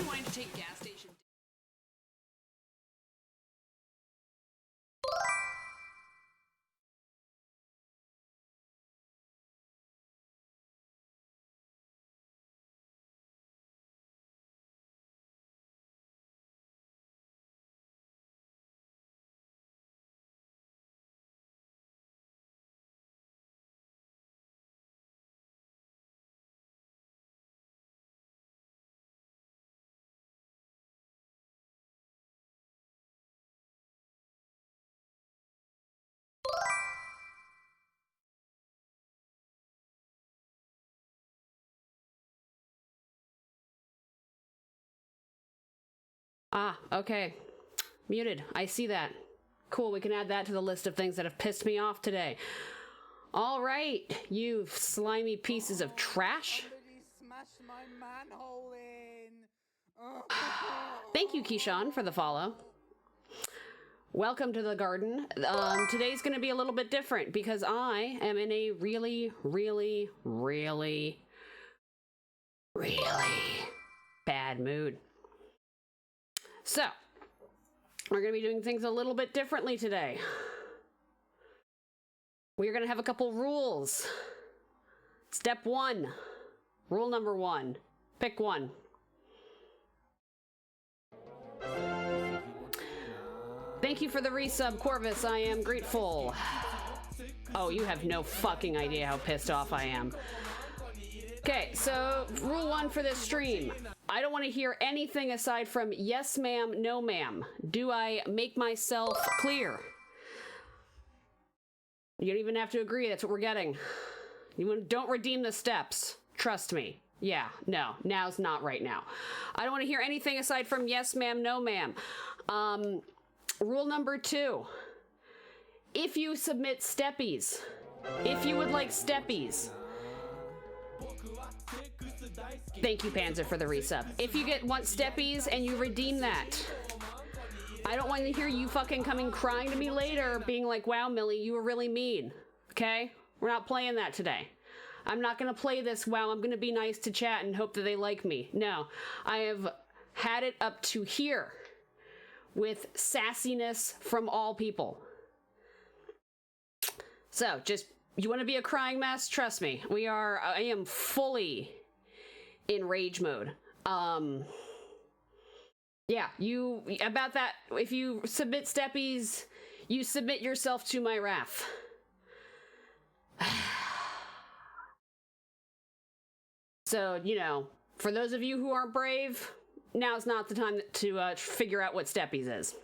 been wanting to take gas station. Ah, okay. Muted. I see that. Cool, we can add that to the list of things that have pissed me off today. All right, you slimy pieces of trash. Somebody smashed my manhole in. Thank you, Keyshawn, for the follow. Welcome to the garden. Today's going to be a little bit different because I am in a really bad mood. So, we're going to be doing things a little bit differently today. We're going to have a couple rules. Step 1. Rule number 1. Pick one. Thank you for the resub, Corvus. I am grateful. Oh, you have no fucking idea how pissed off I am. Okay, so rule 1 for this stream. I don't want to hear anything aside from yes ma'am, no ma'am. Do I make myself clear? You don't even have to agree. That's what we're getting. You don't redeem the steps. Trust me. Yeah, no, now's not right now. I don't want to hear anything aside from yes ma'am, no ma'am. Rule number 2. If you submit steppies, if you would like steppies, thank you, Panzer, for the resub. If you want steppies and you redeem that, I don't want to hear you fucking coming crying to me later being like, wow, Millie, you were really mean. Okay? We're not playing that today. I'm not going to play this, wow, I'm going to be nice to chat and hope that they like me. No. I have had it up to here with sassiness from all people. So, just, you want to be a crying mess? Trust me. I am fully in rage mode. Yeah, about that, if you submit steppies, you submit yourself to my wrath. So, for those of you who aren't brave, now's not the time to figure out what steppies is.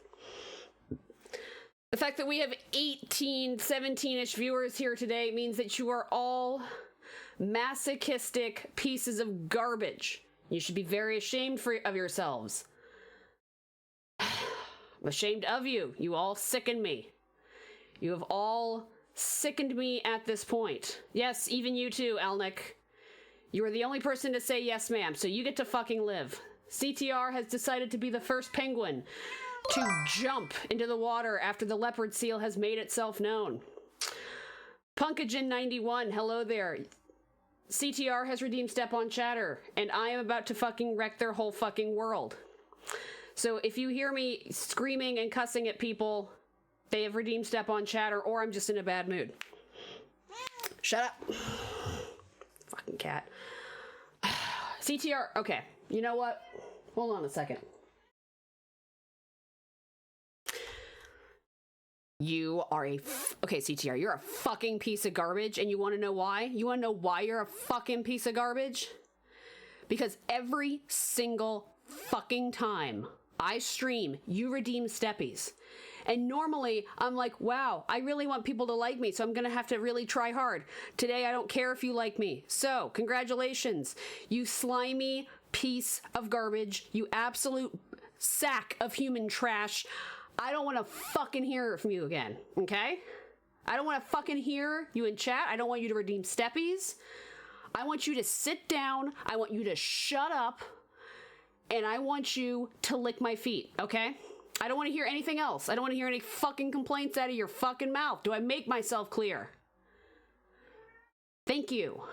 The fact that we have 18, 17-ish viewers here today means that you are all masochistic pieces of garbage. You should be very ashamed of yourselves. I'm ashamed of you. You all sicken me. You have all sickened me at this point. Yes, even you too, Elnick. You are the only person to say yes, ma'am, so you get to fucking live. CTR has decided to be the first penguin to jump into the water after the leopard seal has made itself known. Punkagin91, hello there. CTR has redeemed Step on Chatter, and I am about to fucking wreck their whole fucking world. So if you hear me screaming and cussing at people, they have redeemed Step on Chatter, or I'm just in a bad mood. Shut up. Fucking cat. CTR, okay. You know what? Hold on a second. You are okay, CTR, you're a fucking piece of garbage, and you want to know why? You want to know why you're a fucking piece of garbage? Because every single fucking time I stream, you redeem steppies. And normally, I'm like, wow, I really want people to like me, so I'm gonna have to really try hard. Today, I don't care if you like me. So, congratulations, you slimy piece of garbage, you absolute sack of human trash. I don't want to fucking hear from you again, okay? I don't want to fucking hear you in chat. I don't want you to redeem steppies. I want you to sit down. I want you to shut up. And I want you to lick my feet, okay? I don't want to hear anything else. I don't want to hear any fucking complaints out of your fucking mouth. Do I make myself clear? Thank you.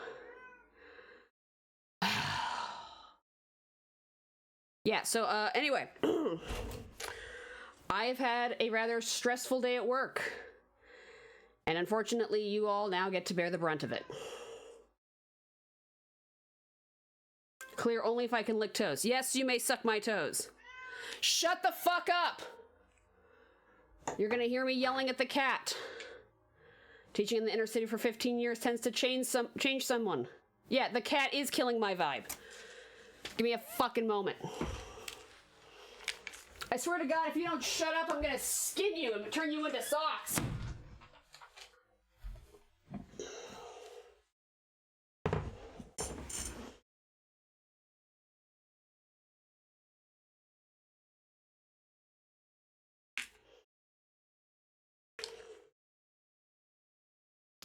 Yeah, so anyway, I have had a rather stressful day at work. And unfortunately, you all now get to bear the brunt of it. Clear only if I can lick toes. Yes, you may suck my toes. Shut the fuck up! You're gonna hear me yelling at the cat. Teaching in the inner city for 15 years tends to change someone. Yeah, the cat is killing my vibe. Give me a fucking moment. I swear to God, if you don't shut up, I'm gonna skin you and turn you into socks.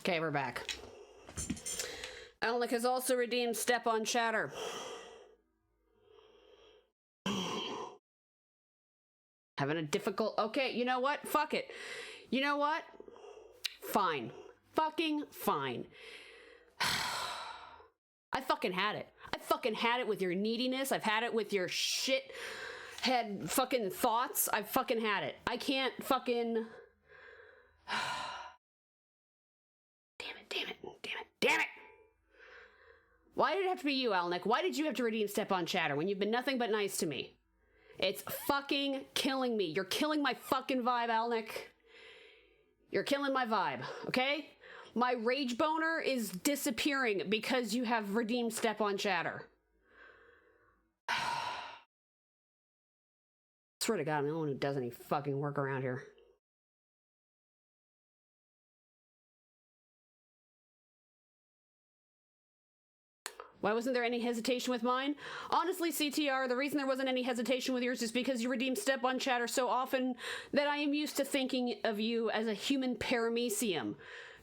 Okay, we're back. Alnick has also redeemed Step on Chatter. Having a difficult... Okay, you know what? Fuck it. You know what? Fine. Fucking fine. I fucking had it. I fucking had it with your neediness. I've had it with your shit head fucking thoughts. I've fucking had it. I can't fucking... Damn it! Why did it have to be you, Alnick? Why did you have to redeem Step on Chatter when you've been nothing but nice to me? It's fucking killing me. You're killing my fucking vibe, Alnick. You're killing my vibe, okay? My rage boner is disappearing because you have redeemed Step on Chatter. Swear to God, I'm the only one who does any fucking work around here. Why wasn't there any hesitation with mine? Honestly, CTR, the reason there wasn't any hesitation with yours is because you redeem Step on Chatter so often that I am used to thinking of you as a human paramecium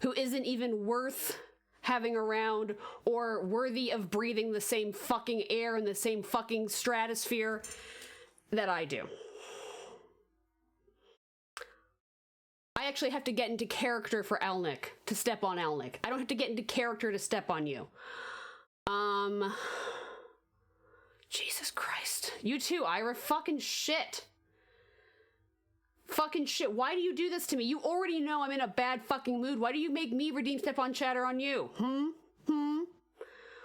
who isn't even worth having around or worthy of breathing the same fucking air and the same fucking stratosphere that I do. I actually have to get into character for Alnick to step on Alnick. I don't have to get into character to step on you. Jesus Christ. You too, Ira. Fucking shit. Fucking shit. Why do you do this to me? You already know I'm in a bad fucking mood. Why do you make me redeem Step on Chatter on you?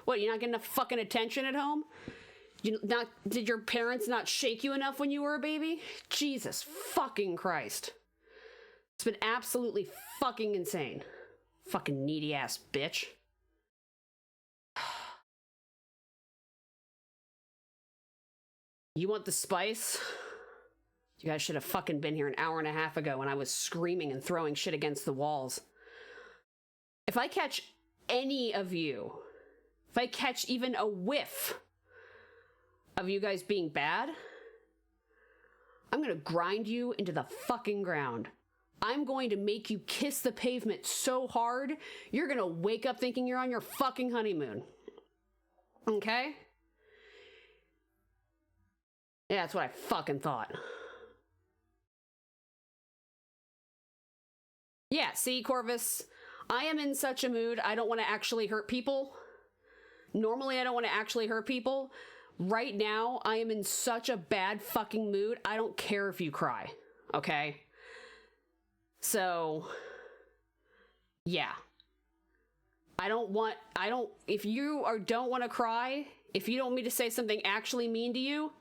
What, you're not getting enough fucking attention at home? Did your parents not shake you enough when you were a baby? Jesus fucking Christ. It's been absolutely fucking insane. Fucking needy ass bitch. You want the spice? You guys should have fucking been here an hour and a half ago when I was screaming and throwing shit against the walls. If I catch any of you, if I catch even a whiff of you guys being bad, I'm gonna grind you into the fucking ground. I'm going to make you kiss the pavement so hard, you're gonna wake up thinking you're on your fucking honeymoon. Okay? Yeah, that's what I fucking thought. Yeah, see, Corvus, I am in such a mood, I don't want to actually hurt people. Normally, I don't want to actually hurt people. Right now, I am in such a bad fucking mood, I don't care if you cry, okay? So, yeah. If you don't want to cry, if you don't want me to say something actually mean to you,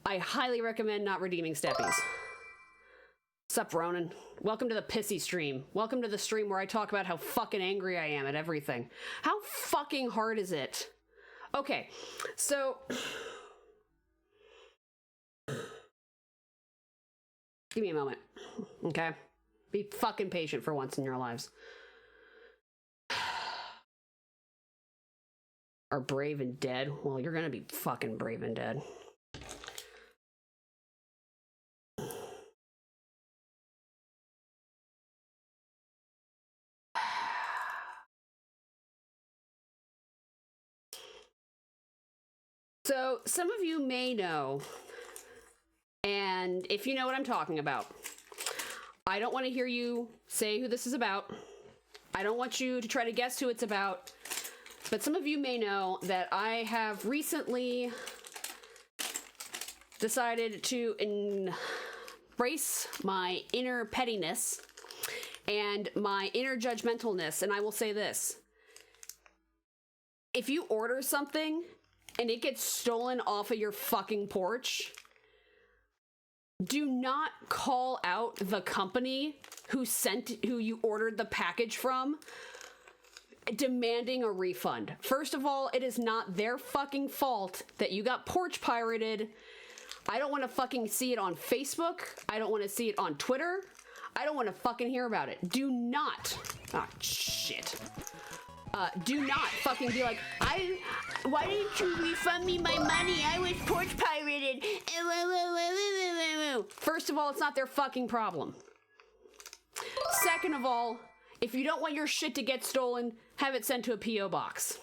I highly recommend not redeeming Steppies. Sup, Ronan? Welcome to the pissy stream. Welcome to the stream where I talk about how fucking angry I am at everything. How fucking hard is it? Okay, so... Give me a moment, okay? Be fucking patient for once in your lives. Are brave and dead? Well, you're gonna be fucking brave and dead. So, some of you may know, and if you know what I'm talking about, I don't want to hear you say who this is about. I don't want you to try to guess who it's about, but some of you may know that I have recently decided to embrace my inner pettiness and my inner judgmentalness, and I will say this. If you order something and it gets stolen off of your fucking porch, do not call out the company who you ordered the package from demanding a refund. First of all, it is not their fucking fault that you got porch pirated. I don't want to fucking see it on Facebook. I don't want to see it on Twitter. I don't want to fucking hear about it. Do not. Ah, shit. Do not fucking be like, why didn't you refund me my money? I was porch pirated. First of all, it's not their fucking problem. Second of all, if you don't want your shit to get stolen, have it sent to a P.O. box.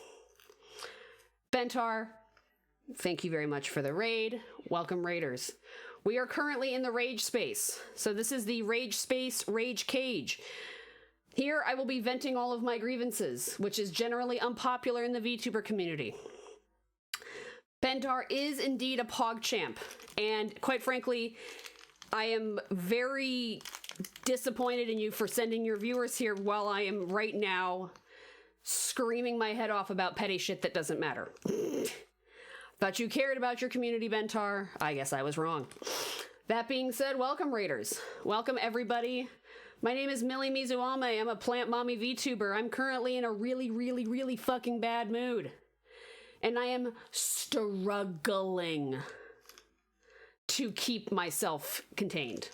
Bentar, thank you very much for the raid. Welcome, raiders. We are currently in the rage space. So this is the rage space, rage cage. Here, I will be venting all of my grievances, which is generally unpopular in the VTuber community. Bentar is indeed a PogChamp, and quite frankly, I am very disappointed in you for sending your viewers here while I am right now screaming my head off about petty shit that doesn't matter. Thought you cared about your community, Bentar. I guess I was wrong. That being said, welcome, raiders. Welcome, everybody. My name is Millie Mizuame. I'm a plant mommy VTuber. I'm currently in a really fucking bad mood. And I am struggling to keep myself contained.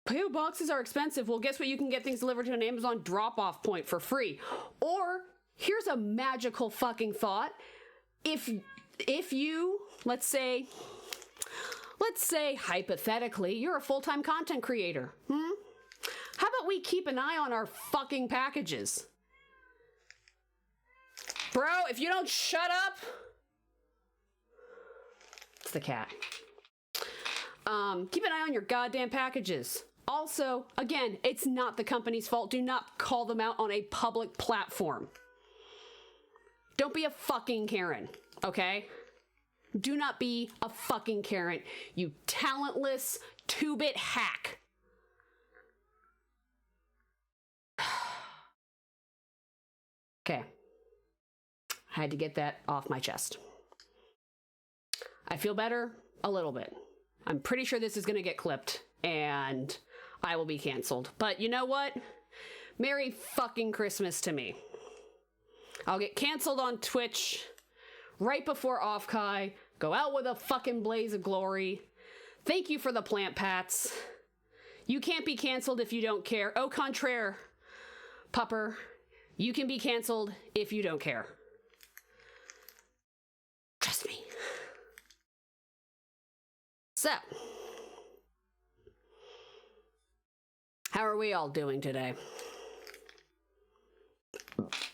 PO boxes are expensive. Well, guess what? You can get things delivered to an Amazon drop-off point for free. Or, here's a magical fucking thought. If you, let's say hypothetically, you're a full-time content creator. How about we keep an eye on our fucking packages? Bro, if you don't shut up. It's the cat. Keep an eye on your goddamn packages. Also, again, it's not the company's fault. Do not call them out on a public platform. Don't be a fucking Karen, okay? Do not be a fucking Karen, you talentless 2-bit hack. Okay. I had to get that off my chest. I feel better a little bit. I'm pretty sure this is going to get clipped and I will be canceled. But you know what? Merry fucking Christmas to me. I'll get canceled on Twitch right before Offkai, go out with a fucking blaze of glory. Thank you for the plant pats. You can't be canceled if you don't care. Au contraire, pupper. You can be canceled if you don't care. Trust me. So, how are we all doing today?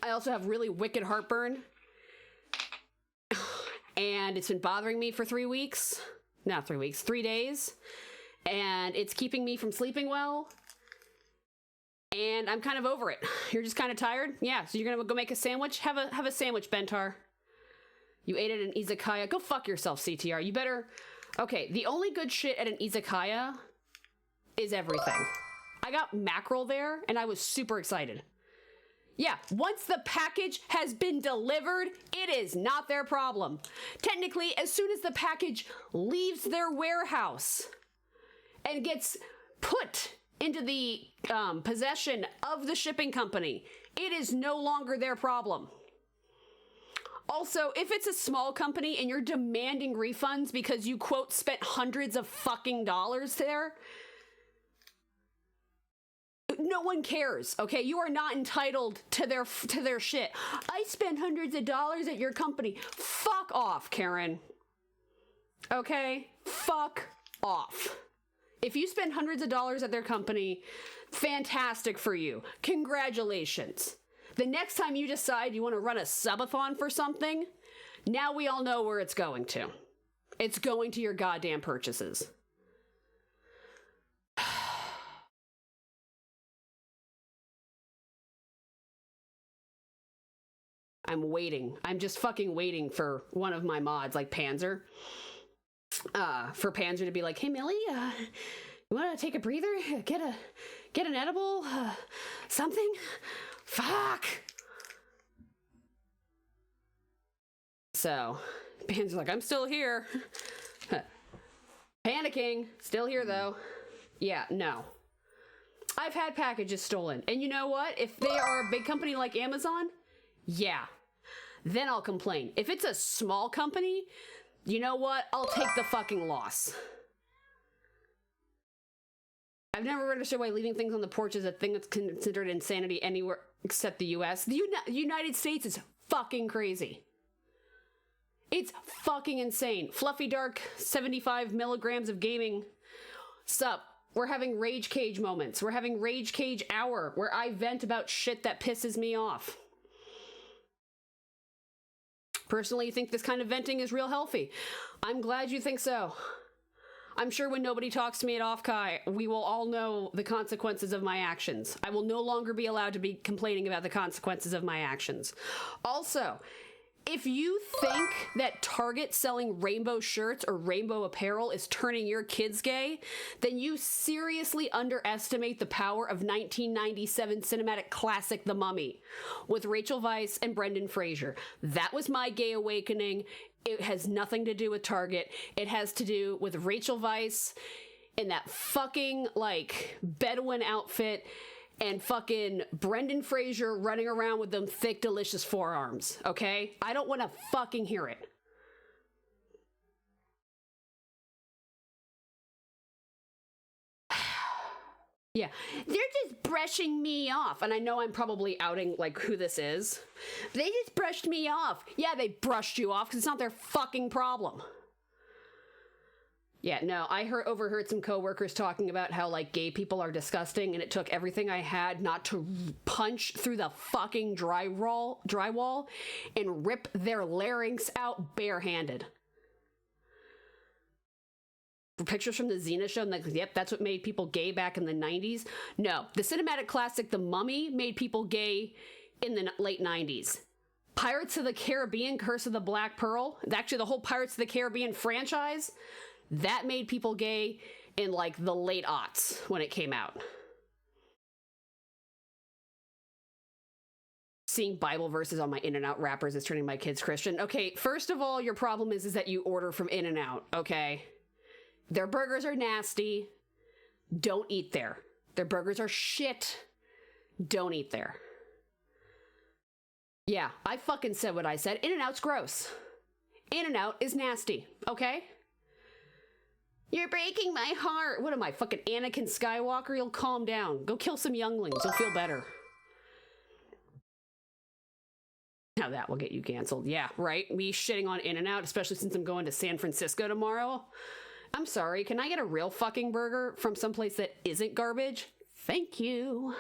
I also have really wicked heartburn. And it's been bothering me for 3 weeks. Not 3 weeks, 3 days. And it's keeping me from sleeping well. And I'm kind of over it. You're just kind of tired? Yeah, so you're gonna go make a sandwich? Have a sandwich, Bentar. You ate at an izakaya? Go fuck yourself, CTR. You better... Okay, the only good shit at an izakaya is everything. I got mackerel there, and I was super excited. Yeah, once the package has been delivered, it is not their problem. Technically, as soon as the package leaves their warehouse and gets put into the possession of the shipping company, it is no longer their problem. Also, if it's a small company and you're demanding refunds because you, quote, spent hundreds of fucking dollars there, no one cares, okay? You are not entitled to their shit. I spent hundreds of dollars at your company. Fuck off, Karen. Okay? Fuck off. If you spend hundreds of dollars at their company, fantastic for you. Congratulations. The next time you decide you want to run a subathon for something, now we all know where it's going to. It's going to your goddamn purchases. I'm waiting. I'm just fucking waiting for one of my mods, like Panzer, for Panzer to be like, hey, Millie, you want to take a breather? Get an edible? Something? Fuck! So, Panzer's like, I'm still here. Panicking. Still here, though. Yeah, no. I've had packages stolen. And you know what? If they are a big company like Amazon, yeah. Then I'll complain. If it's a small company, you know what? I'll take the fucking loss. I've never understood why leaving things on the porch is a thing that's considered insanity anywhere except the US. The United States is fucking crazy. It's fucking insane. Fluffy Dark, 75 milligrams of gaming. Sup? We're having Rage Cage moments. We're having Rage Cage hour where I vent about shit that pisses me off. Personally, you think this kind of venting is real healthy. I'm glad you think so. I'm sure when nobody talks to me at Off-Kai, we will all know the consequences of my actions. I will no longer be allowed to be complaining about the consequences of my actions. Also, if you think that Target selling rainbow shirts or rainbow apparel is turning your kids gay, then you seriously underestimate the power of 1997 cinematic classic The Mummy with Rachel Weisz and Brendan Fraser. That was my gay awakening. It has nothing to do with Target. It has to do with Rachel Weisz in that fucking, like, Bedouin outfit and fucking Brendan Fraser running around with them thick, delicious forearms, okay? I don't want to fucking hear it. Yeah, they're just brushing me off. And I know I'm probably outing, like, who this is. They just brushed me off. Yeah, they brushed you off because it's not their fucking problem. Yeah, no, I overheard some coworkers talking about how, like, gay people are disgusting, and it took everything I had not to punch through the fucking drywall and rip their larynx out barehanded. Pictures from the Xena show, and like, yep, that's what made people gay back in the 90s. No, the cinematic classic The Mummy made people gay in the late 90s. Pirates of the Caribbean, Curse of the Black Pearl, actually the whole Pirates of the Caribbean franchise, that made people gay in, like, the late aughts when it came out. Seeing Bible verses on my In-N-Out wrappers is turning my kids Christian. Okay, first of all, your problem is that you order from In-N-Out, okay? Their burgers are nasty. Don't eat there. Their burgers are shit. Don't eat there. Yeah, I fucking said what I said. In-N-Out's gross. In-N-Out is nasty, okay? You're breaking my heart. What am I, fucking Anakin Skywalker? You'll calm down. Go kill some younglings. You'll feel better. Now that will get you canceled. Yeah, right? Me shitting on In-N-Out, especially since I'm going to San Francisco tomorrow. I'm sorry, can I get a real fucking burger from someplace that isn't garbage? Thank you.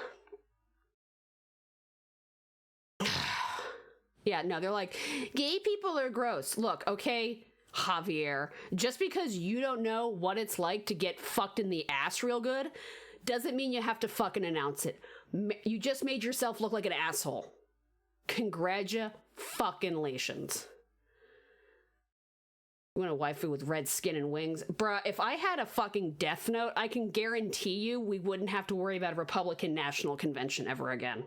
Yeah, no, they're like, gay people are gross. Look, okay, Javier, just because you don't know what it's like to get fucked in the ass real good doesn't mean you have to fucking announce it. You just made yourself look like an asshole. Congratulations. You want a waifu with red skin and wings? Bruh, if I had a fucking death note, I can guarantee you we wouldn't have to worry about a Republican National Convention ever again.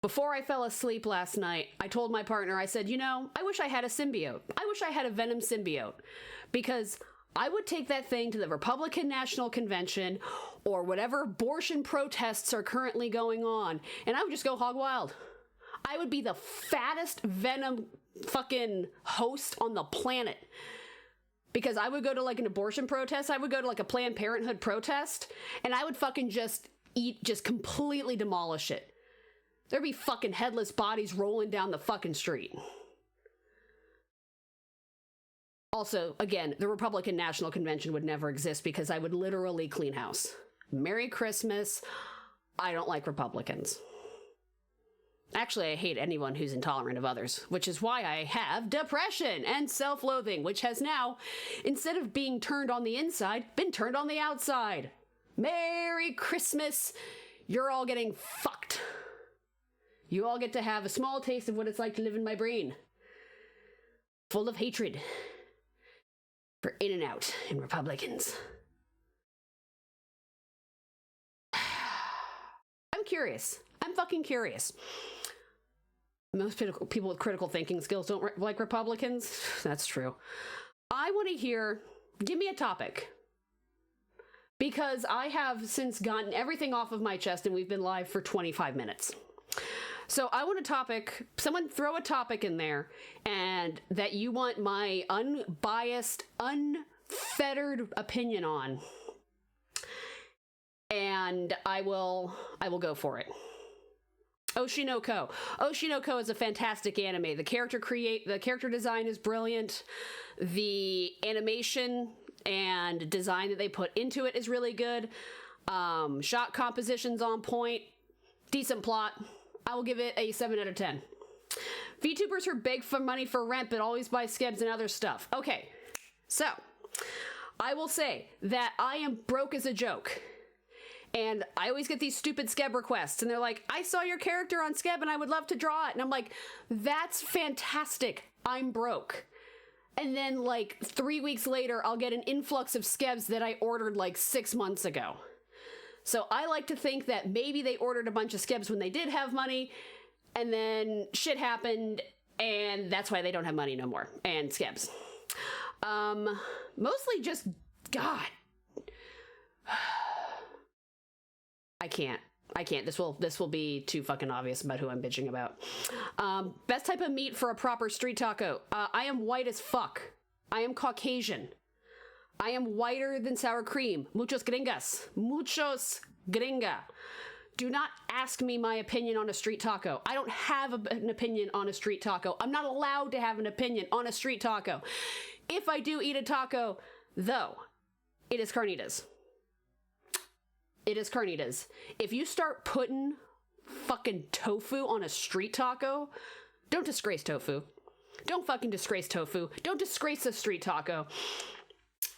Before I fell asleep last night, I told my partner, I said, you know, I wish I had a symbiote. I wish I had a Venom symbiote. Because I would take that thing to the Republican National Convention or whatever abortion protests are currently going on, and I would just go hog wild. I would be the fattest Venom fucking host on the planet. Because I would go to, like, an abortion protest, I would go to, like, a Planned Parenthood protest, and I would fucking just completely demolish it. There'd be fucking headless bodies rolling down the fucking street. Also, again, the Republican National Convention would never exist because I would literally clean house. Merry Christmas. I don't like Republicans. Actually, I hate anyone who's intolerant of others, which is why I have depression and self-loathing, which has now, instead of being turned on the inside, been turned on the outside. Merry Christmas. You're all getting fucked. You all get to have a small taste of what it's like to live in my brain. full of hatred for In-N-Out and Republicans. I'm curious. I'm fucking curious. Most people with critical thinking skills don't like Republicans. That's true. I want to hear, give me a topic. Because I have since gotten everything off of my chest and we've been live for 25 minutes. So I want a topic, someone throw a topic in there and that you want my unbiased, unfettered opinion on. And I will go for it. Oshinoko. Oshinoko is a fantastic anime. The character design is brilliant. The animation and design that they put into it is really good. Shot composition's on point. Decent plot. I will give it a 7 out of 10. VTubers who beg for money for rent but always buy skebs and other stuff. Okay, so I will say that I am broke as a joke. And I always get these stupid skeb requests and they're like, I saw your character on skeb and I would love to draw it. And I'm like, that's fantastic. I'm broke. And then like 3 weeks later, I'll get an influx of skebs that I ordered like 6 months ago. So I like to think that maybe they ordered a bunch of skebs when they did have money and then shit happened and that's why they don't have money no more. And skebs. Mostly just, God. I can't. This will be too fucking obvious about who I'm bitching about. Best type of meat for a proper street taco. I am white as fuck. I am Caucasian. I am whiter than sour cream. Muchos gringas. Muchos gringa. Do not ask me my opinion on a street taco. I don't have an opinion on a street taco. I'm not allowed to have an opinion on a street taco. If I do eat a taco, though, it is carnitas. It is carnitas. If you start putting fucking tofu on a street taco, don't disgrace tofu. Don't fucking disgrace tofu. Don't disgrace a street taco.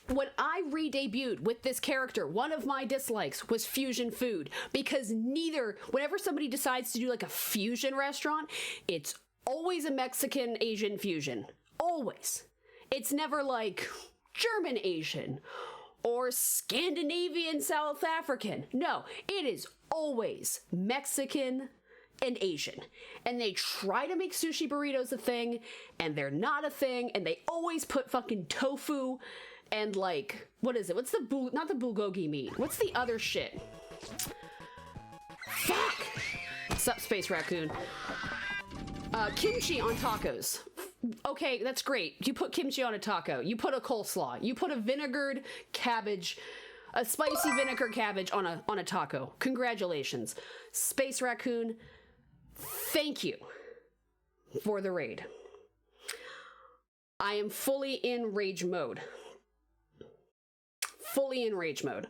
When I re-debuted with this character, one of my dislikes was fusion food because whenever somebody decides to do like a fusion restaurant, it's always a Mexican Asian fusion. Always. It's never like German Asian or Scandinavian South African. No, it is always Mexican and Asian. And they try to make sushi burritos a thing, and they're not a thing, and they always put fucking tofu and like, what is it? What's not the bulgogi meat. What's the other shit? Fuck! Sup, Space Raccoon. Kimchi on tacos. Okay, that's great. You put kimchi on a taco. You put a coleslaw. You put a spicy vinegar cabbage on a taco. Congratulations. Space Raccoon, thank you for the raid. I am fully in rage mode. Fully in rage mode.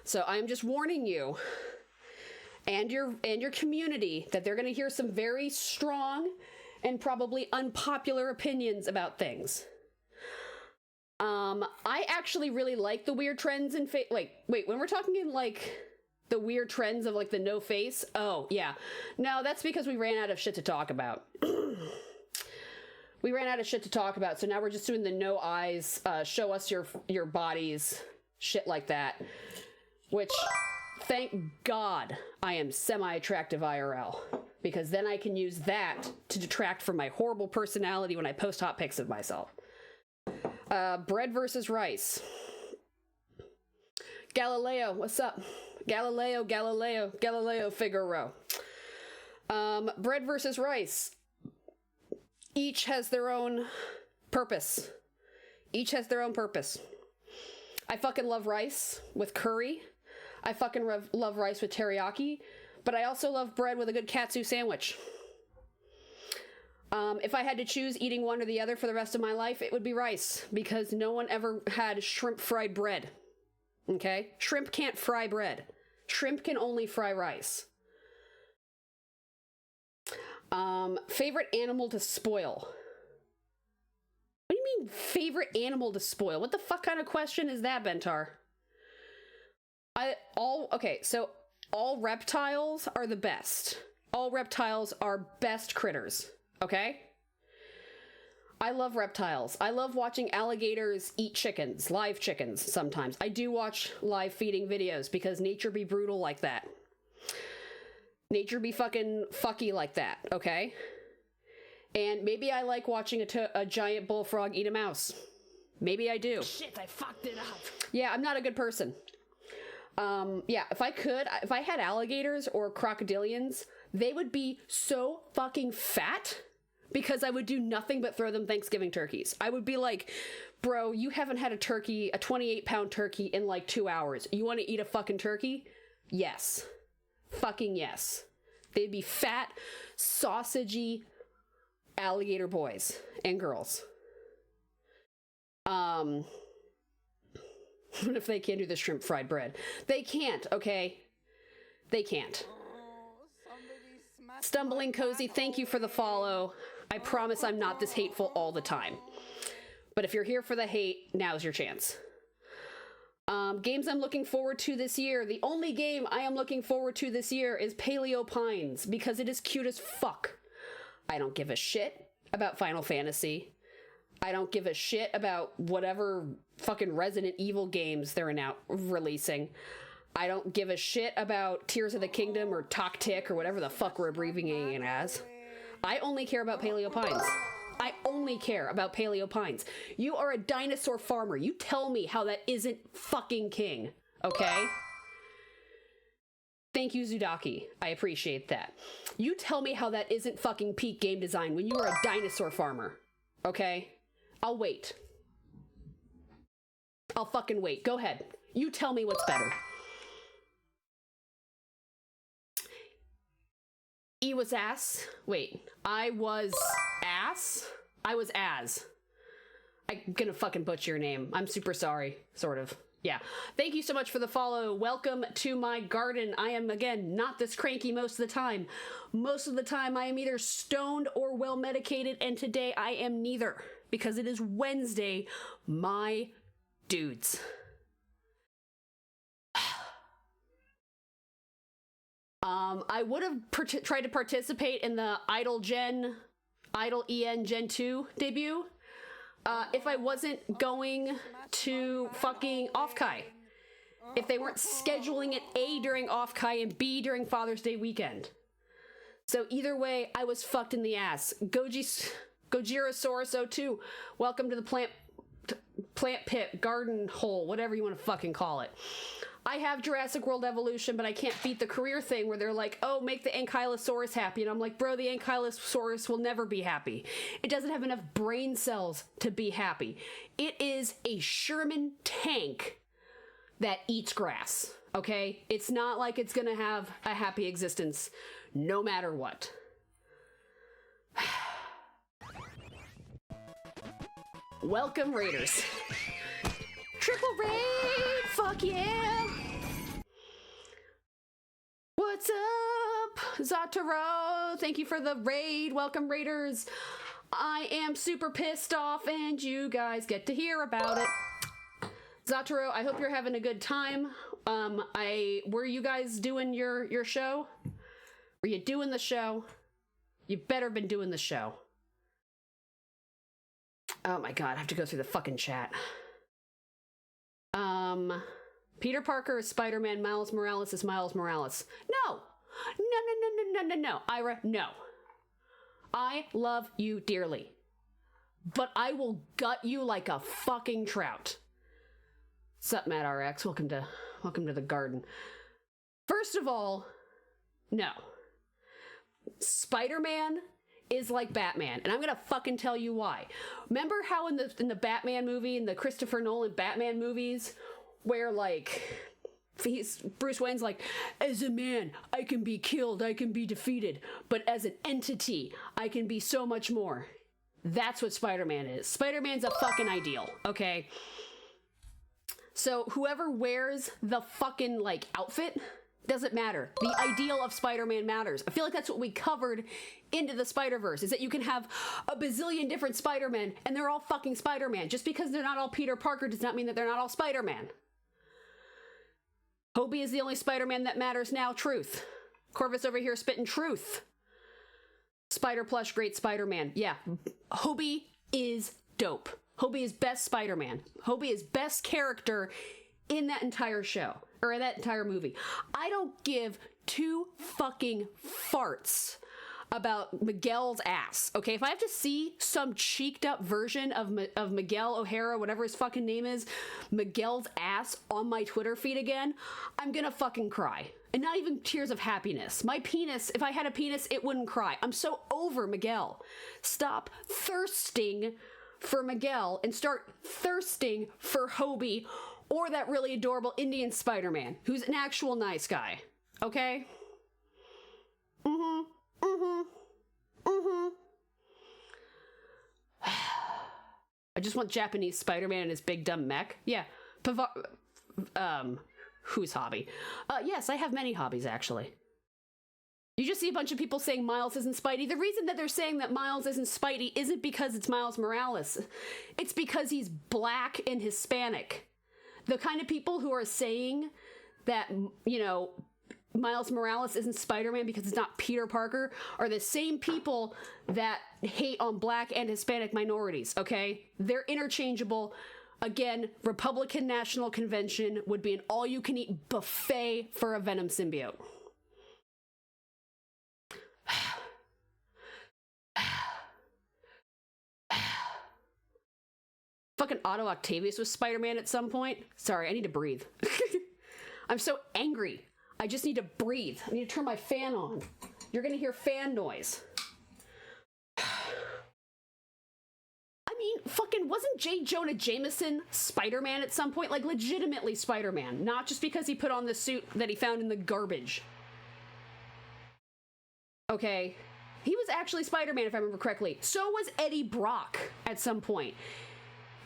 So I'm just warning you and your community that they're going to hear some very strong and probably unpopular opinions about things. I actually really like the weird trends in wait, when we're talking in like the weird trends of like the no face, oh yeah. No, that's because we ran out of shit to talk about. We ran out of shit to talk about, so now we're just doing the no eyes, show us your bodies, shit like that. Which, thank God, I am semi-attractive IRL. Because then I can use that to detract from my horrible personality when I post hot pics of myself. Bread versus rice. Galileo, what's up? Galileo Figaro. Bread versus rice. Each has their own purpose. Each has their own purpose. I fucking love rice with curry. I fucking love rice with teriyaki. But I also love bread with a good katsu sandwich. If I had to choose eating one or the other for the rest of my life, it would be rice. Because no one ever had shrimp fried bread. Okay? Shrimp can't fry bread. Shrimp can only fry rice. Favorite animal to spoil? What do you mean, favorite animal to spoil? What the fuck kind of question is that, Bentar? Okay, so all reptiles are the best. All reptiles are best critters, okay? I love reptiles. I love watching alligators eat chickens, live chickens sometimes. I do watch live feeding videos because nature be brutal like that. Nature be fucking fucky like that, okay? And maybe I like watching a giant bullfrog eat a mouse. Maybe I do. Shit, I fucked it up. Yeah, I'm not a good person. Yeah, if I had alligators or crocodilians, they would be so fucking fat because I would do nothing but throw them Thanksgiving turkeys. I would be like, bro, you haven't had a 28-pound turkey in like 2 hours. You want to eat a fucking turkey? Yes. Fucking yes. They'd be fat, sausagey alligator boys and girls. What if they can't do the shrimp fried bread? They can't, okay? They can't. Stumbling Cozy, thank you for the follow. I promise I'm not this hateful all the time. But if you're here for the hate, now's your chance. Games I'm looking forward to this year. The only game I am looking forward to this year is Paleo Pines because it is cute as fuck. I don't give a shit about Final Fantasy. I don't give a shit about whatever fucking Resident Evil games they're now releasing. I don't give a shit about Tears of the Kingdom or Tactic or whatever the fuck we're abbreviating it as. I only care about Paleo Pines. I only care about Paleo Pines. You are a dinosaur farmer. You tell me how that isn't fucking king, okay? Thank you, Zudaki. I appreciate that. You tell me how that isn't fucking peak game design when you are a dinosaur farmer, okay? I'll wait. I'll fucking wait. Go ahead. You tell me what's better. E was ass. Wait. I was ass? I was as. I'm gonna fucking butcher your name. I'm super sorry. Sort of. Yeah. Thank you so much for the follow. Welcome to my garden. I am, again, not this cranky most of the time. Most of the time I am either stoned or well medicated, and today I am neither. Because it is Wednesday, my dudes. I would have tried to participate in the Idle EN Gen 2 debut if I wasn't going to fucking Off-Kai. If they weren't scheduling it A during Off-Kai and B during Father's Day weekend. So either way, I was fucked in the ass. Gojirosaurus 02, welcome to the plant pit, garden hole, whatever you want to fucking call it. I have Jurassic World Evolution, but I can't beat the career thing where they're like, oh, make the Ankylosaurus happy. And I'm like, bro, the Ankylosaurus will never be happy. It doesn't have enough brain cells to be happy. It is a Sherman tank that eats grass, okay? It's not like it's gonna have a happy existence no matter what. Welcome, Raiders. Triple raid! Fuck yeah! What's up, Zataro? Thank you for the raid. Welcome, Raiders. I am super pissed off, and you guys get to hear about it. Zataro, I hope you're having a good time. Were you guys doing your show? Were you doing the show? You better have been doing the show. Oh my god, I have to go through the fucking chat. Peter Parker is Spider-Man, Miles Morales is Miles Morales. No! No. Ira, no. I love you dearly. But I will gut you like a fucking trout. Sup, Matt RX? Welcome to the garden. First of all, no. Spider-Man is like Batman, and I'm gonna fucking tell you why. Remember how in the Batman movie, in the Christopher Nolan Batman movies, where like Bruce Wayne's like, as a man, I can be killed, I can be defeated, but as an entity, I can be so much more. That's what Spider-Man is. Spider-Man's a fucking ideal, okay? So whoever wears the fucking like outfit doesn't matter. The ideal of Spider-Man matters. I feel like that's what we covered into the Spider-Verse, is that you can have a bazillion different Spider-Men and they're all fucking Spider-Man. Just because they're not all Peter Parker does not mean that they're not all Spider-Man. Hobie is the only Spider-Man that matters now. Truth. Corvus over here spitting truth. Spider-Plush, great Spider-Man. Yeah. Hobie is dope. Hobie is best Spider-Man. Hobie is best character in that entire show, or that entire movie. I don't give two fucking farts about Miguel's ass, okay? If I have to see some cheeked up version of Miguel O'Hara, whatever his fucking name is, Miguel's ass on my Twitter feed again, I'm gonna fucking cry. And not even tears of happiness. My penis, if I had a penis, it wouldn't cry. I'm so over Miguel. Stop thirsting for Miguel and start thirsting for Hobie or that really adorable Indian Spider-Man, who's an actual nice guy, okay? I just want Japanese Spider-Man and his big dumb mech. Yeah. Whose hobby? Yes, I have many hobbies, actually. You just see a bunch of people saying Miles isn't Spidey. The reason that they're saying that Miles isn't Spidey isn't because it's Miles Morales. It's because he's black and Hispanic. The kind of people who are saying that, you know, Miles Morales isn't Spider-Man because it's not Peter Parker are the same people that hate on black and Hispanic minorities, okay? They're interchangeable. Again, Republican National Convention would be an all-you-can-eat buffet for a Venom symbiote. Fucking Otto Octavius was Spider-Man at some point. Sorry, I need to breathe. I'm so angry. I just need to breathe. I need to turn my fan on. You're gonna hear fan noise. I mean, fucking wasn't J. Jonah Jameson Spider-Man at some point? Like, legitimately Spider-Man. Not just because he put on the suit that he found in the garbage. Okay. He was actually Spider-Man, if I remember correctly. So was Eddie Brock at some point.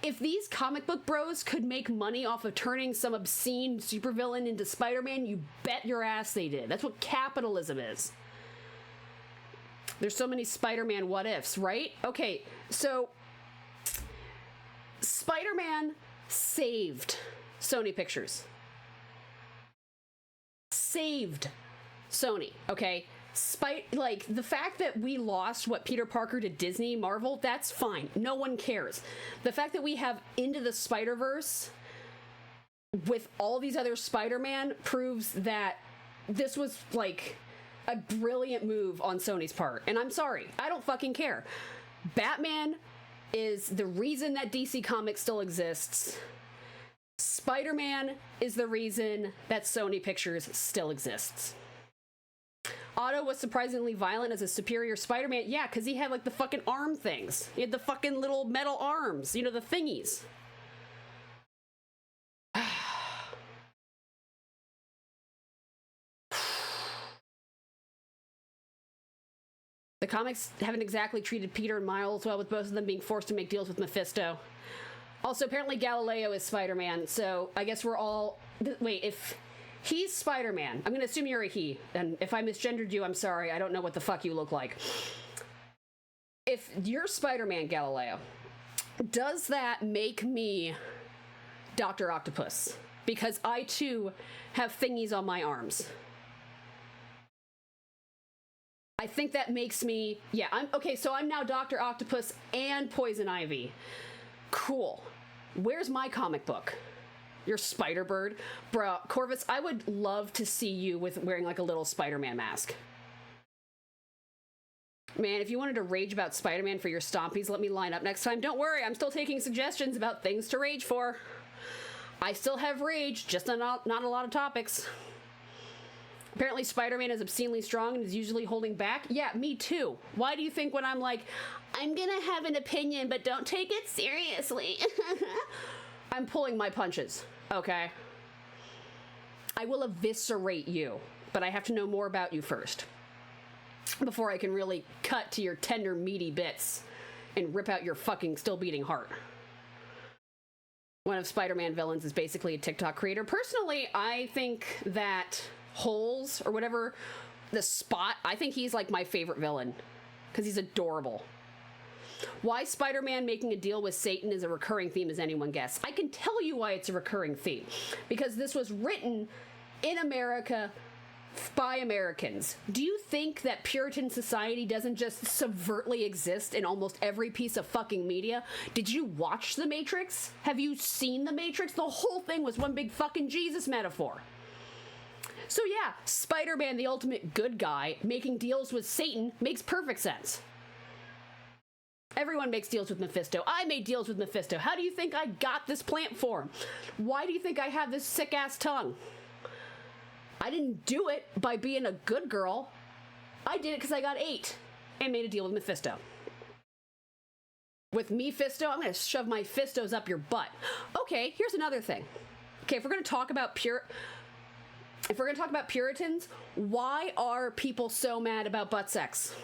If these comic book bros could make money off of turning some obscene supervillain into Spider-Man, you bet your ass they did. That's what capitalism is. There's so many Spider-Man what-ifs, right? Okay, so Spider-Man saved Sony Pictures. Saved Sony, okay? Like, the fact that we lost what Peter Parker to Disney, Marvel, that's fine. No one cares. The fact that we have Into the Spider-Verse with all these other Spider-Man proves that this was, like, a brilliant move on Sony's part. And I'm sorry. I don't fucking care. Batman is the reason that DC Comics still exists. Spider-Man is the reason that Sony Pictures still exists. Otto was surprisingly violent as a superior Spider-Man. Yeah, because he had, like, the fucking arm things. He had the fucking little metal arms. You know, the thingies. The comics haven't exactly treated Peter and Miles well, with both of them being forced to make deals with Mephisto. Also, apparently Galileo is Spider-Man, so I guess we're all... Wait, if... He's Spider-Man. I'm going to assume you're a he. And if I misgendered you, I'm sorry. I don't know what the fuck you look like. If you're Spider-Man, Galileo, does that make me Dr. Octopus? Because I, too, have thingies on my arms. I think that makes me... Yeah, okay, so I'm now Dr. Octopus and Poison Ivy. Cool. Where's my comic book? Your Spider-Bird. Bro, Corvus, I would love to see you with wearing like a little Spider-Man mask. Man, if you wanted to rage about Spider-Man for your stompies, let me line up next time. Don't worry, I'm still taking suggestions about things to rage for. I still have rage, just not a lot of topics. Apparently Spider-Man is obscenely strong and is usually holding back. Yeah, me too. Why do you think when I'm like, I'm gonna have an opinion, but don't take it seriously, I'm pulling my punches? Okay. I will eviscerate you, but I have to know more about you first before I can really cut to your tender, meaty bits and rip out your fucking still beating heart. One of Spider-Man villains is basically a TikTok creator. Personally, I think that Holes, or whatever, the Spot, I think he's like my favorite villain because he's adorable. Why Spider-Man making a deal with Satan is a recurring theme is anyone guess. I can tell you why it's a recurring theme. Because this was written in America by Americans. Do you think that Puritan society doesn't just subvertly exist in almost every piece of fucking media? Did you watch The Matrix? Have you seen The Matrix? The whole thing was one big fucking Jesus metaphor. So yeah, Spider-Man, the ultimate good guy, making deals with Satan makes perfect sense. Everyone makes deals with Mephisto. I made deals with Mephisto. How do you think I got this plant form? Why do you think I have this sick-ass tongue? I didn't do it by being a good girl. I did it because I got 8 and made a deal with Mephisto. With me-fisto, I'm going to shove my fistos up your butt. Okay, here's another thing. Okay, if we're going to talk about Puritans, why are people so mad about butt sex?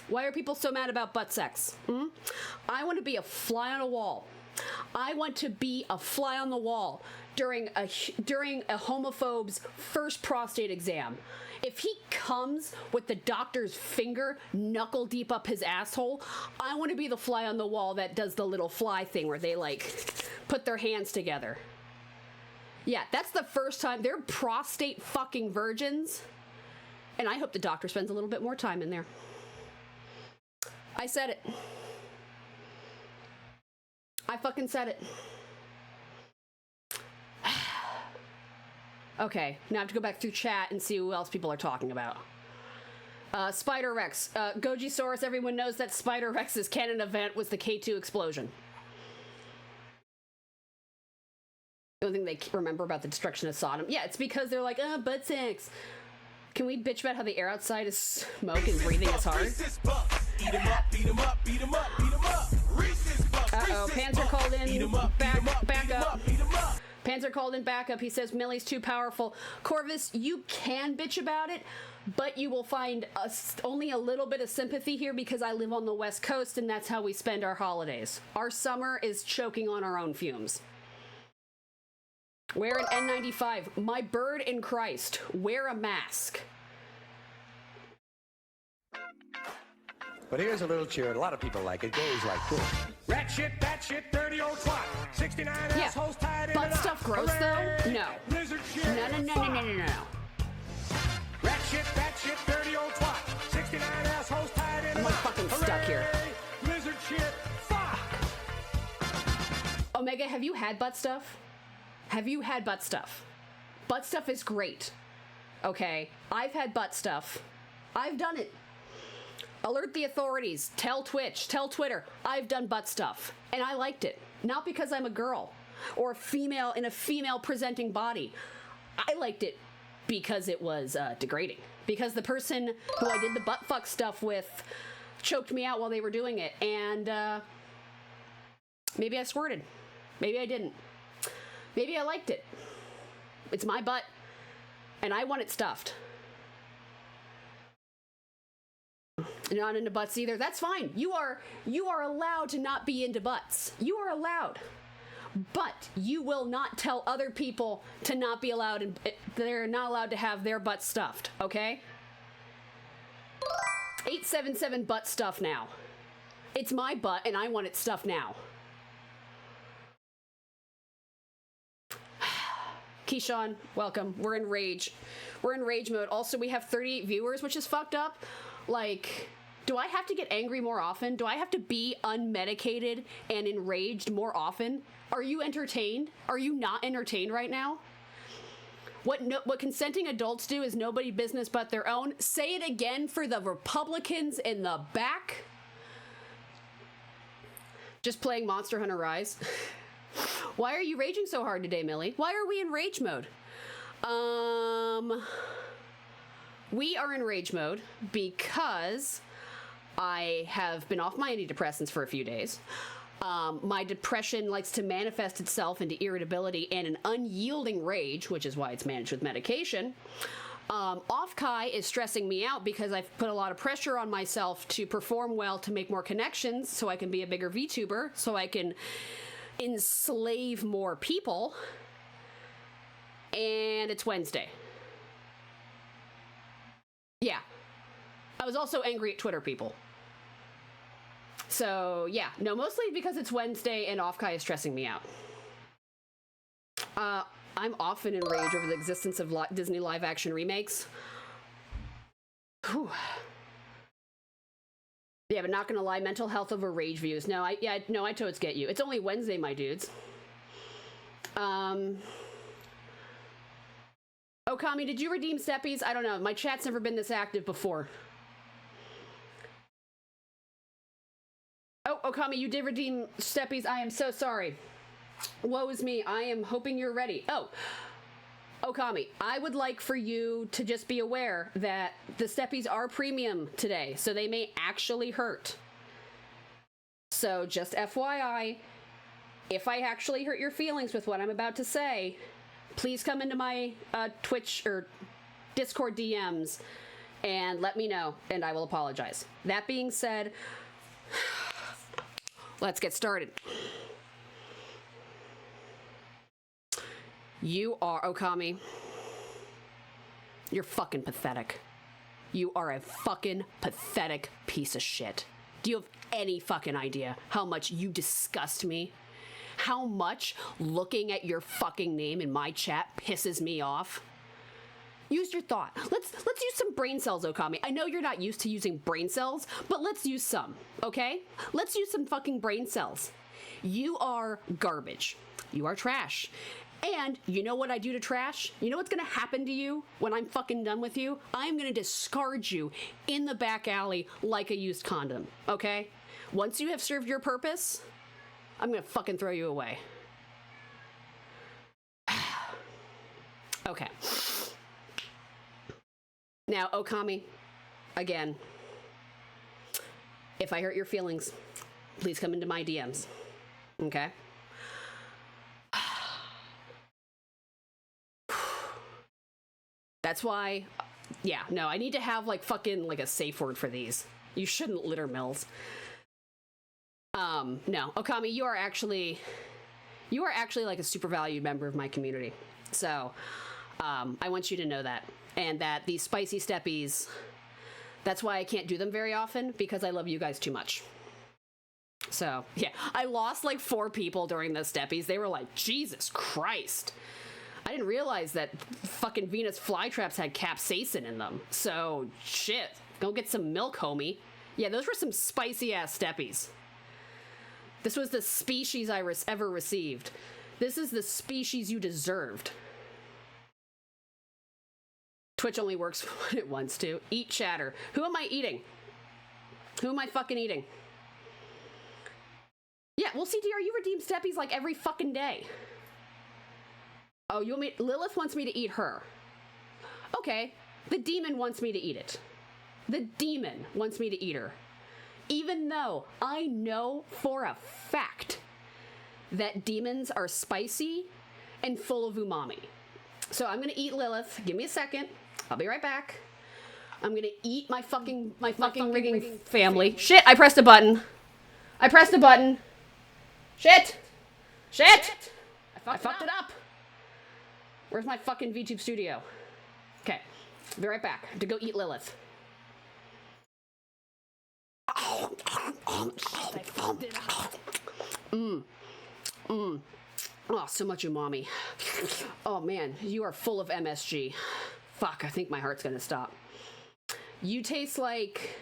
Why are people so mad about butt sex? I want to be a fly on a wall. I want to be a fly on the wall during a homophobe's first prostate exam. If he comes with the doctor's finger knuckle deep up his asshole, I want to be the fly on the wall that does the little fly thing where they like put their hands together. Yeah, that's the first time. They're prostate fucking virgins. And I hope the doctor spends a little bit more time in there. I said it. I fucking said it. Okay, now I have to go back through chat and see who else people are talking about. Spider Rex. Gojisaurus, everyone knows that Spider Rex's canon event was the K2 explosion. The only thing they remember about the destruction of Sodom. Yeah, it's because they're like, butt sex. Can we bitch about how the air outside is smoke and breathing is hard? Uh-oh, Panzer called in back up. Panzer called in backup. He says Millie's too powerful. Corvus, you can bitch about it, but you will find only a little bit of sympathy here because I live on the West Coast and that's how we spend our holidays. Our summer is choking on our own fumes. Wear an N95. My bird in Christ. Wear a mask. But here's a little cheer. A lot of people like it. It goes like this. Rat shit, bat shit, dirty old twat. 69 assholes tied in a knot. Butt stuff gross though? No. Lizard shit. No. Rat shit, bat shit, dirty old twat. 69 assholes tied in a knot. I'm fucking stuck here. Lizard shit. Fuck. Omega, have you had butt stuff? Have you had butt stuff? Butt stuff is great. Okay, I've had butt stuff. I've done it. Alert the authorities. Tell Twitch. Tell Twitter. I've done butt stuff. And I liked it. Not because I'm a girl or a female in a female presenting body. I liked it because it was degrading. Because the person who I did the butt fuck stuff with choked me out while they were doing it. And maybe I squirted. Maybe I didn't. Maybe I liked it. It's my butt, and I want it stuffed. You're not into butts either. That's fine. You are allowed to not be into butts. You are allowed. But you will not tell other people to not be allowed, and they're not allowed to have their butt stuffed, okay? 877 butt stuff now. It's my butt, and I want it stuffed now. Keyshawn, welcome. We're in rage. We're in rage mode. Also, we have 38 viewers, which is fucked up. Like, do I have to get angry more often? Do I have to be unmedicated and enraged more often? Are you entertained? Are you not entertained right now? What consenting adults do is nobody business but their own. Say it again for the Republicans in the back. Just playing Monster Hunter Rise. Why are you raging so hard today, Millie? Why are we in rage mode? We are in rage mode because I have been off my antidepressants for a few days. My depression likes to manifest itself into irritability and an unyielding rage, which is why it's managed with medication. Off-Kai is stressing me out because I've put a lot of pressure on myself to perform well, to make more connections, so I can be a bigger VTuber, so I can enslave more people. And it's Wednesday. Yeah. I was also angry at Twitter people. So, yeah. No, mostly because it's Wednesday and Off-Kai is stressing me out. I'm often enraged over the existence of Disney live-action remakes. Whew. Yeah, but not gonna lie, mental health over rage views. No, I totes get you. It's only Wednesday, my dudes. Okami, did you redeem steppies? I don't know. My chat's never been this active before. Oh, Okami, you did redeem steppies. I am so sorry. Woe is me. I am hoping you're ready. Oh, Okami, I would like for you to just be aware that the steppies are premium today, so they may actually hurt. So just FYI, if I actually hurt your feelings with what I'm about to say, please come into my Twitch or Discord DMs and let me know, and I will apologize. That being said, let's get started. You are, Okami, you're fucking pathetic. You are a fucking pathetic piece of shit. Do you have any fucking idea how much you disgust me? How much looking at your fucking name in my chat pisses me off? Use your thought. Let's use some brain cells, Okami. I know you're not used to using brain cells, but let's use some, okay? Let's use some fucking brain cells. You are garbage. You are trash. And you know what I do to trash? You know what's gonna happen to you when I'm fucking done with you? I'm gonna discard you in the back alley like a used condom, okay? Once you have served your purpose, I'm gonna fucking throw you away. Okay. Now, Okami, again, if I hurt your feelings, please come into my DMs, okay? That's why, yeah, no, I need to have like fucking like a safe word for these. You shouldn't litter mills. No, Okami, you are actually like a super valued member of my community. So, I want you to know that. And that these spicy steppies, that's why I can't do them very often, because I love you guys too much. So, yeah, I lost like 4 people during the steppies. They were like, Jesus Christ. I didn't realize that fucking Venus flytraps had capsaicin in them. So, shit. Go get some milk, homie. Yeah, those were some spicy-ass steppies. This was the species I ever received. This is the species you deserved. Twitch only works when it wants to. Eat chatter. Who am I eating? Who am I fucking eating? Yeah, well, CTR, you redeem steppies like every fucking day. Oh, you want me? Lilith wants me to eat her. Okay, the demon wants me to eat it. The demon wants me to eat her. Even though I know for a fact that demons are spicy and full of umami. So I'm gonna eat Lilith. Give me a second. I'll be right back. I'm gonna eat my fucking rigging family. Shit, I pressed a button. I pressed a button. Shit! I fucked it up. Where's my fucking VTube studio? Okay, I'll be right back. I have to go eat Lilith. Oh, so much umami. Oh man, you are full of MSG. Fuck, I think my heart's gonna stop. You taste like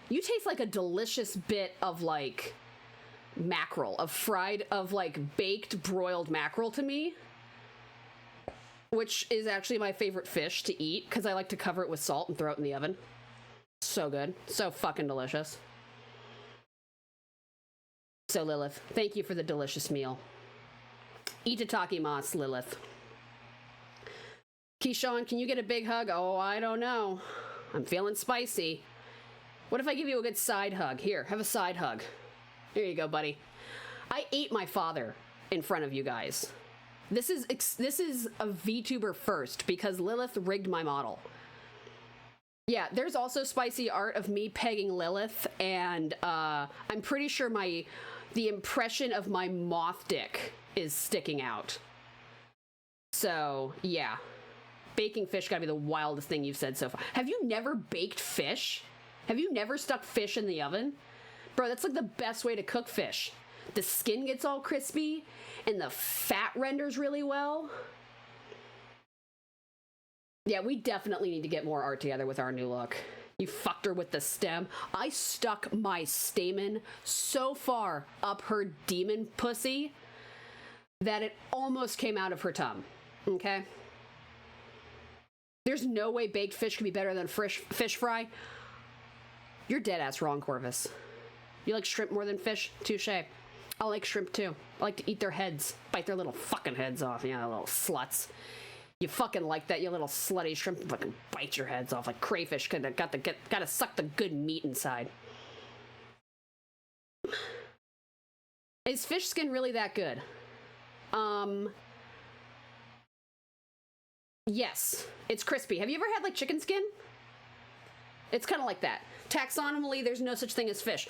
a delicious bit of like mackerel, of like baked broiled mackerel to me, which is actually my favorite fish to eat because I like to cover it with salt and throw it in the oven. So good. So fucking delicious. So Lilith, thank you for the delicious meal. Itadakimasu, Lilith. Keyshawn, can you get a big hug? Oh, I don't know. I'm feeling spicy. What if I give you a good side hug? Here, have a side hug. Here you go, buddy. I ate my father in front of you guys. This is a VTuber first because Lilith rigged my model. Yeah, there's also spicy art of me pegging Lilith, and I'm pretty sure the impression of my moth dick is sticking out. So, yeah. Baking fish gotta be the wildest thing you've said so far. Have you never baked fish? Have you never stuck fish in the oven? Bro, that's like the best way to cook fish. The skin gets all crispy, and the fat renders really well. Yeah, we definitely need to get more art together with our new look. You fucked her with the stem. I stuck my stamen so far up her demon pussy that it almost came out of her tongue. Okay? There's no way baked fish could be better than fish fry. You're dead ass wrong, Corvus. You like shrimp more than fish? Touche. I like shrimp too. I like to eat their heads. Bite their little fucking heads off. Yeah, little sluts. You fucking like that, you little slutty shrimp. Fucking bite your heads off like crayfish. Gotta suck the good meat inside. Is fish skin really that good? Yes. It's crispy. Have you ever had like chicken skin? It's kind of like that. Taxonomically, there's no such thing as fish.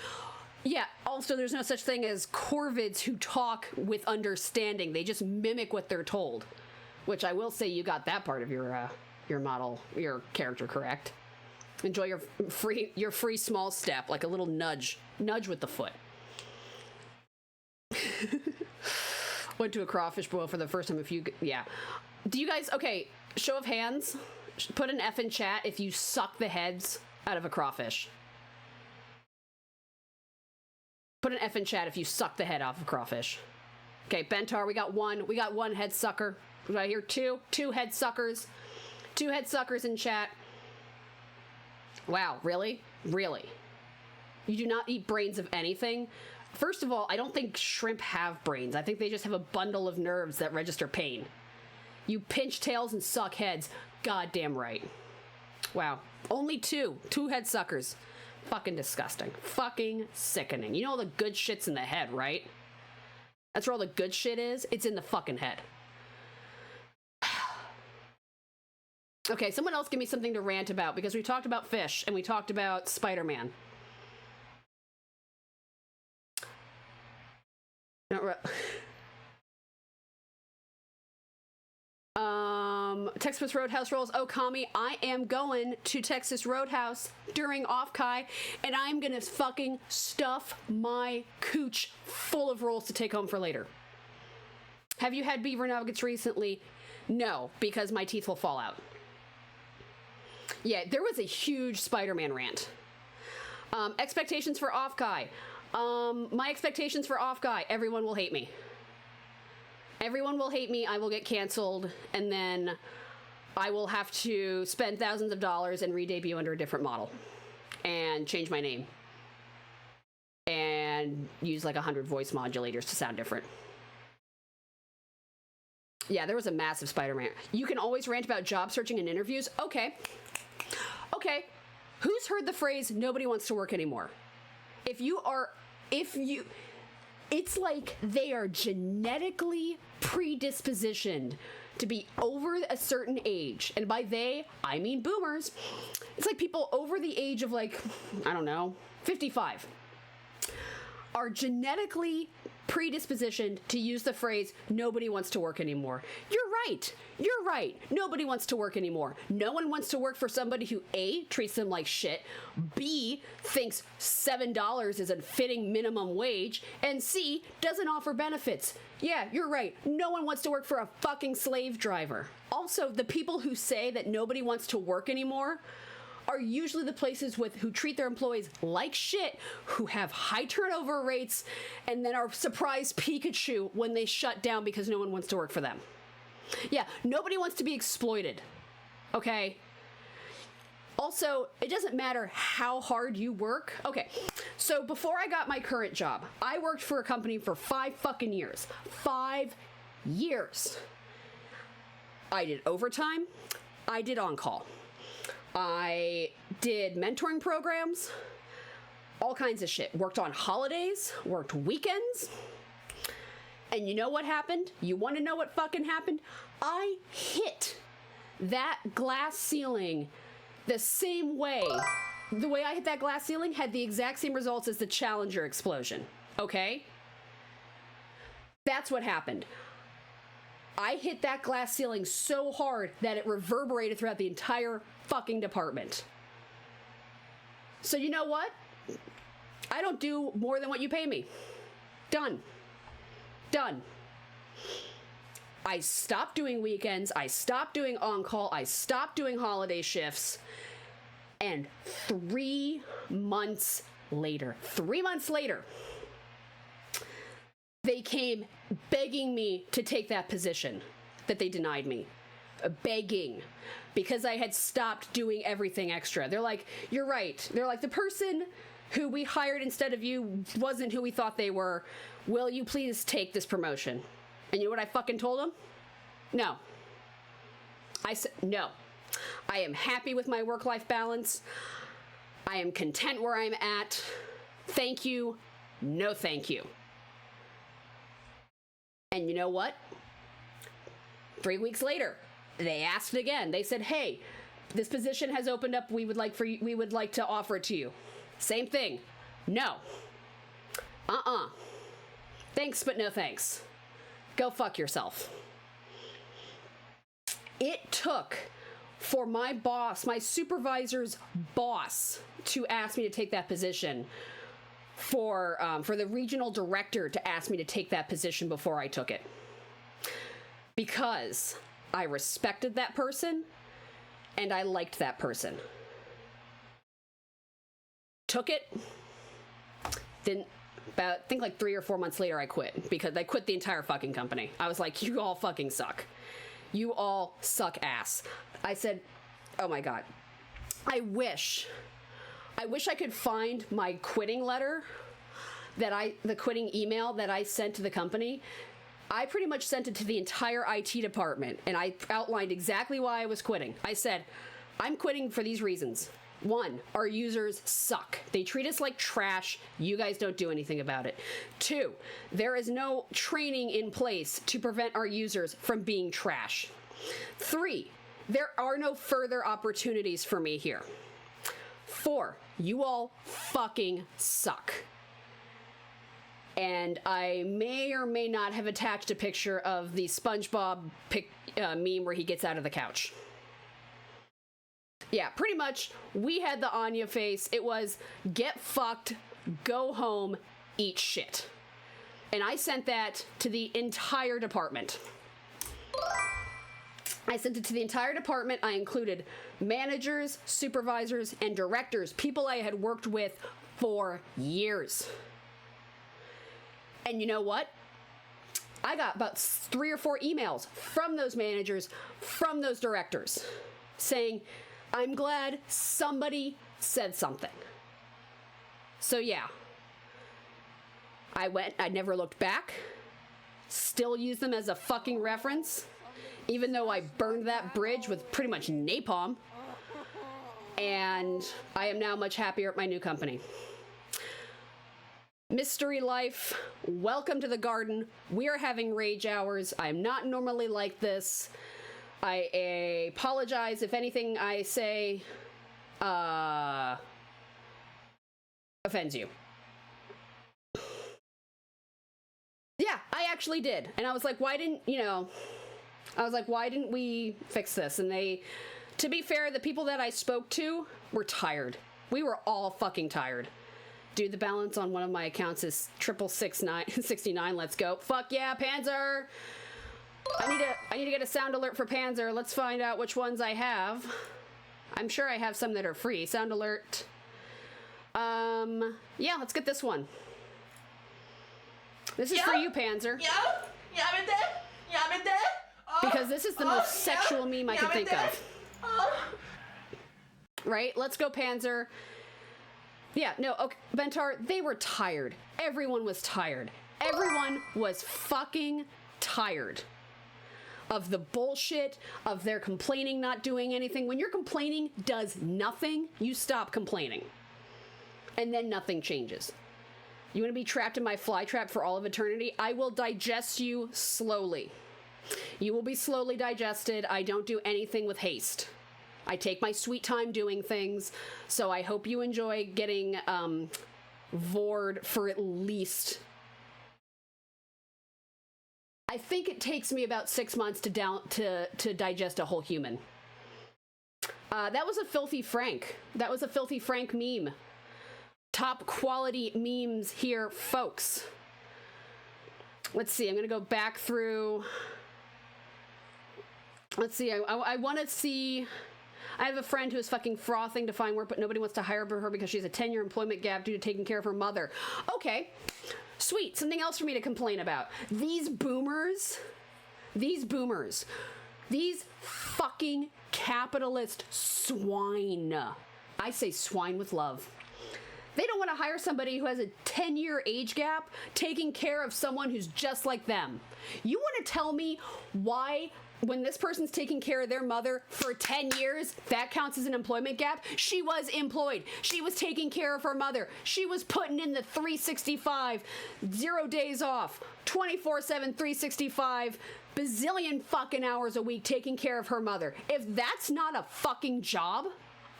Yeah, also there's no such thing as corvids who talk with understanding. They just mimic what they're told. Which I will say you got that part of your character correct. Enjoy your free small step, like a little nudge with the foot. Went to a crawfish boil for the first time. Yeah. Do you guys, okay, show of hands, put an F in chat if you suck the heads out of a crawfish. Put an F in chat if you suck the head off of a crawfish. Okay, Bentar, we got one head sucker. We got here two head suckers. 2 head suckers in chat. Wow, really? Really? You do not eat brains of anything? First of all, I don't think shrimp have brains. I think they just have a bundle of nerves that register pain. You pinch tails and suck heads. Goddamn right. Wow. Only 2 head suckers. Fucking disgusting. Fucking sickening. You know all the good shit's in the head, right? That's where all the good shit is? It's in the fucking head. Okay, someone else give me something to rant about, because we talked about fish and we talked about Spider-Man. Texas Roadhouse rolls. Oh, Kami, I am going to Texas Roadhouse during off-kai, and I'm gonna fucking stuff my cooch full of rolls to take home for later. Have you had beaver nuggets recently? No, because my teeth will fall out. Yeah, there was a huge Spider-Man rant. Expectations for off-kai. My expectations for off-kai, everyone will hate me. Everyone will hate me, I will get canceled, and then I will have to spend thousands of dollars and re-debut under a different model. And change my name. And use like 100 voice modulators to sound different. Yeah, there was a massive Spider-Man. You can always rant about job searching and interviews. Okay. Okay. Who's heard the phrase, nobody wants to work anymore? It's like they are genetically predispositioned to be over a certain age. And by they, I mean boomers. It's like people over the age of like, I don't know, 55 are genetically predispositioned to use the phrase, nobody wants to work anymore. You're right. You're right. Nobody wants to work anymore. No one wants to work for somebody who A, treats them like shit, B, thinks $7 is a fitting minimum wage, and C, doesn't offer benefits. Yeah, you're right. No one wants to work for a fucking slave driver. Also, the people who say that nobody wants to work anymore are usually the places who treat their employees like shit, who have high turnover rates, and then are surprised Pikachu when they shut down because no one wants to work for them. Yeah, nobody wants to be exploited. Okay? Also, it doesn't matter how hard you work. Okay, so before I got my current job, I worked for a company for 5 fucking years. 5 years. I did overtime. I did on-call. I did mentoring programs, all kinds of shit. Worked on holidays, worked weekends. And you know what happened? You want to know what fucking happened? I hit that glass ceiling the same way. The way I hit that glass ceiling had the exact same results as the Challenger explosion. Okay? That's what happened. I hit that glass ceiling so hard that it reverberated throughout the entire fucking department. So you know what? I don't do more than what you pay me. Done. Done. I stopped doing weekends, I stopped doing on-call, I stopped doing holiday shifts, and 3 months later, they came begging me to take that position that they denied me. Begging. Because I had stopped doing everything extra. They're like, you're right. They're like, the person who we hired instead of you wasn't who we thought they were. Will you please take this promotion? And you know what I fucking told them? No. I said, no. I am happy with my work-life balance. I am content where I'm at. Thank you. No thank you. And you know what? 3 weeks later, they asked again. They said, hey, this position has opened up. We would like to offer it to you. Same thing. No. Thanks, but no thanks. Go fuck yourself. It took for my boss, my supervisor's boss, to ask me to take that position, for the regional director to ask me to take that position before I took it. Because I respected that person and I liked that person. Took it. Then I think like 3 or 4 months later I quit, because I quit the entire fucking company. I was like, you all fucking suck. You all suck ass. I said, oh my God. I wish I could find my quitting letter, the quitting email that I sent to the company. I pretty much sent it to the entire IT department, and I outlined exactly why I was quitting. I said, I'm quitting for these reasons. 1, our users suck. They treat us like trash. You guys don't do anything about it. 2, there is no training in place to prevent our users from being trash. 3, there are no further opportunities for me here. 4, you all fucking suck. And I may or may not have attached a picture of the SpongeBob meme where he gets out of the couch. Yeah, pretty much, we had the Anya face. It was, get fucked, go home, eat shit. And I sent that to the entire department. I sent it to the entire department. I included managers, supervisors, and directors, people I had worked with for years. And you know what? I got about 3 or 4 emails from those managers, from those directors, saying, I'm glad somebody said something. So yeah, I never looked back, still use them as a fucking reference, even though I burned that bridge with pretty much napalm, and I am now much happier at my new company. Mystery Life, welcome to the garden. We are having rage hours. I'm not normally like this. I apologize if anything I say offends you. Yeah, I actually did. And I was like, why didn't we fix this? And to be fair, the people that I spoke to were tired. We were all fucking tired. Dude, the balance on one of my accounts is 66669. Let's go. Fuck yeah, Panzer! I need to get a sound alert for Panzer. Let's find out which ones I have. I'm sure I have some that are free. Sound alert. Yeah, let's get this one. This is for you, Panzer. Because this is the most sexual meme I can think of. Right? Let's go, Panzer. Yeah, no, okay, Bentar, they were tired. Everyone was tired. Everyone was fucking tired of the bullshit, of their complaining, not doing anything. When your complaining does nothing, you stop complaining. And then nothing changes. You want to be trapped in my fly trap for all of eternity? I will digest you slowly. You will be slowly digested. I don't do anything with haste. I take my sweet time doing things, so I hope you enjoy getting VOD for at least... I think it takes me about 6 months to digest a whole human. That was a Filthy Frank. That was a Filthy Frank meme. Top quality memes here, folks. Let's see, I'm gonna go back through... Let's see. I want to see. I have a friend who is fucking frothing to find work, but nobody wants to hire her because she has a 10-year employment gap due to taking care of her mother. Okay, sweet. Something else for me to complain about. These boomers, these fucking capitalist swine. I say swine with love. They don't want to hire somebody who has a 10-year age gap taking care of someone who's just like them. You want to tell me why, when this person's taking care of their mother for 10 years, that counts as an employment gap? She was employed. She was taking care of her mother. She was putting in the 365, 0 days off, 24/7, 365, bazillion fucking hours a week taking care of her mother. If that's not a fucking job,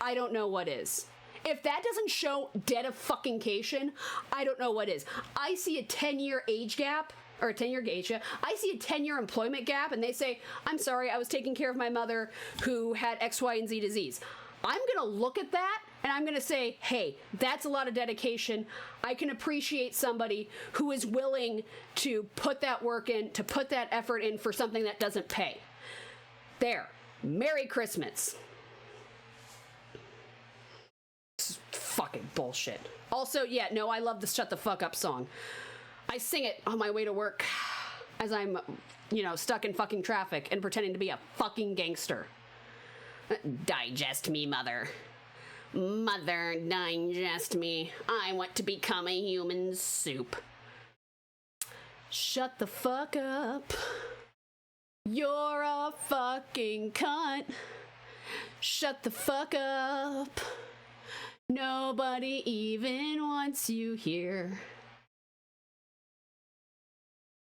I don't know what is. If that doesn't show dedication, I don't know what is. I see a 10-year age gap, or a 10-year age gap. I see a 10-year employment gap, and they say, I'm sorry, I was taking care of my mother who had X, Y, and Z disease. I'm going to look at that, and I'm going to say, hey, that's a lot of dedication. I can appreciate somebody who is willing to put that work in, to put that effort in for something that doesn't pay. There. Merry Christmas. Fucking bullshit. Also, yeah, no, I love the Shut the Fuck Up song. I sing it on my way to work as I'm, stuck in fucking traffic and pretending to be a fucking gangster. Digest me, mother. Mother, digest me. I want to become a human soup. Shut the fuck up. You're a fucking cunt. Shut the fuck up. Nobody even wants you here.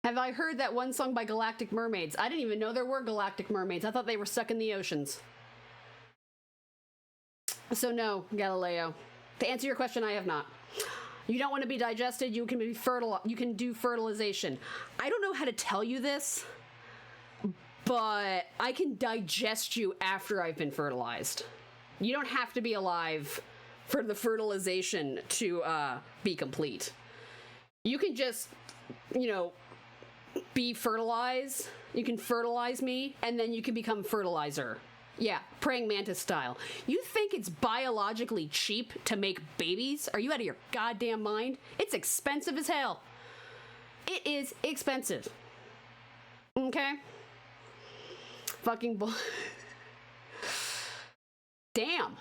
Have I heard that one song by Galactic Mermaids? I didn't even know there were Galactic Mermaids. I thought they were stuck in the oceans. So no, Galileo. To answer your question, I have not. You don't want to be digested, you can be you can do fertilization. I don't know how to tell you this, but I can digest you after I've been fertilized. You don't have to be alive for the fertilization to be complete. You can just, be fertilized. You can fertilize me, and then you can become fertilizer. Yeah, praying mantis style. You think it's biologically cheap to make babies? Are you out of your goddamn mind? It's expensive as hell. It is expensive. Okay? Fucking bull. Damn.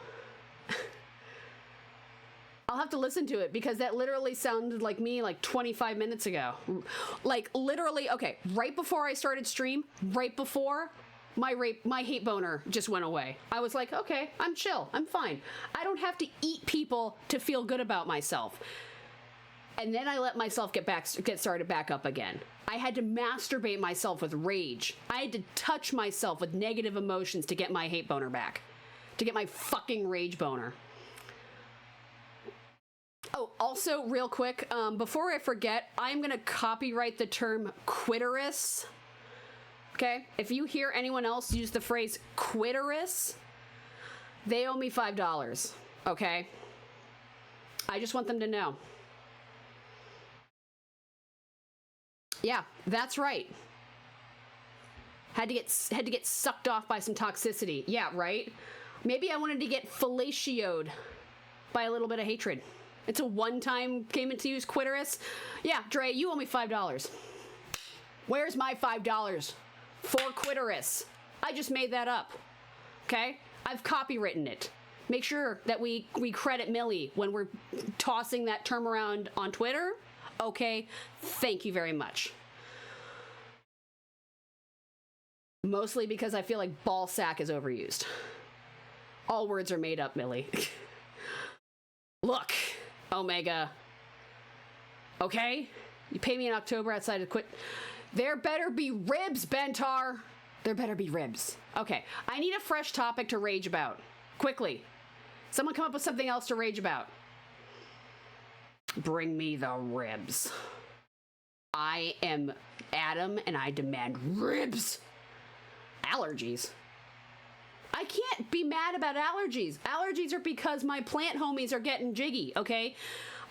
I'll have to listen to it because that literally sounded like me like 25 minutes ago. Like literally, okay, right before I started stream, right before my hate boner just went away. I was like, okay, I'm chill, I'm fine. I don't have to eat people to feel good about myself. And then I let myself get started back up again. I had to masturbate myself with rage. I had to touch myself with negative emotions to get my hate boner back. To get my fucking rage boner. Oh, also, real quick, before I forget, I'm going to copyright the term quitterous. Okay? If you hear anyone else use the phrase quitterous, they owe me $5. Okay? I just want them to know. Yeah, that's right. Had to get sucked off by some toxicity. Yeah, right? Maybe I wanted to get fellatioed by a little bit of hatred. It's a one-time payment to use quitterous. Yeah, Dre, you owe me $5. Where's my $5 for quitterous? I just made that up. Okay? I've copywritten it. Make sure that we credit Millie when we're tossing that term around on Twitter. Okay? Thank you very much. Mostly because I feel like ball sack is overused. All words are made up, Millie. Look, Omega. Okay? You pay me in October outside of quit. There better be ribs, Bentar. There better be ribs. Okay, I need a fresh topic to rage about. Quickly. Someone come up with something else to rage about. Bring me the ribs. I am Adam and I demand ribs. Allergies. I can't be mad about allergies. Allergies are because my plant homies are getting jiggy, okay?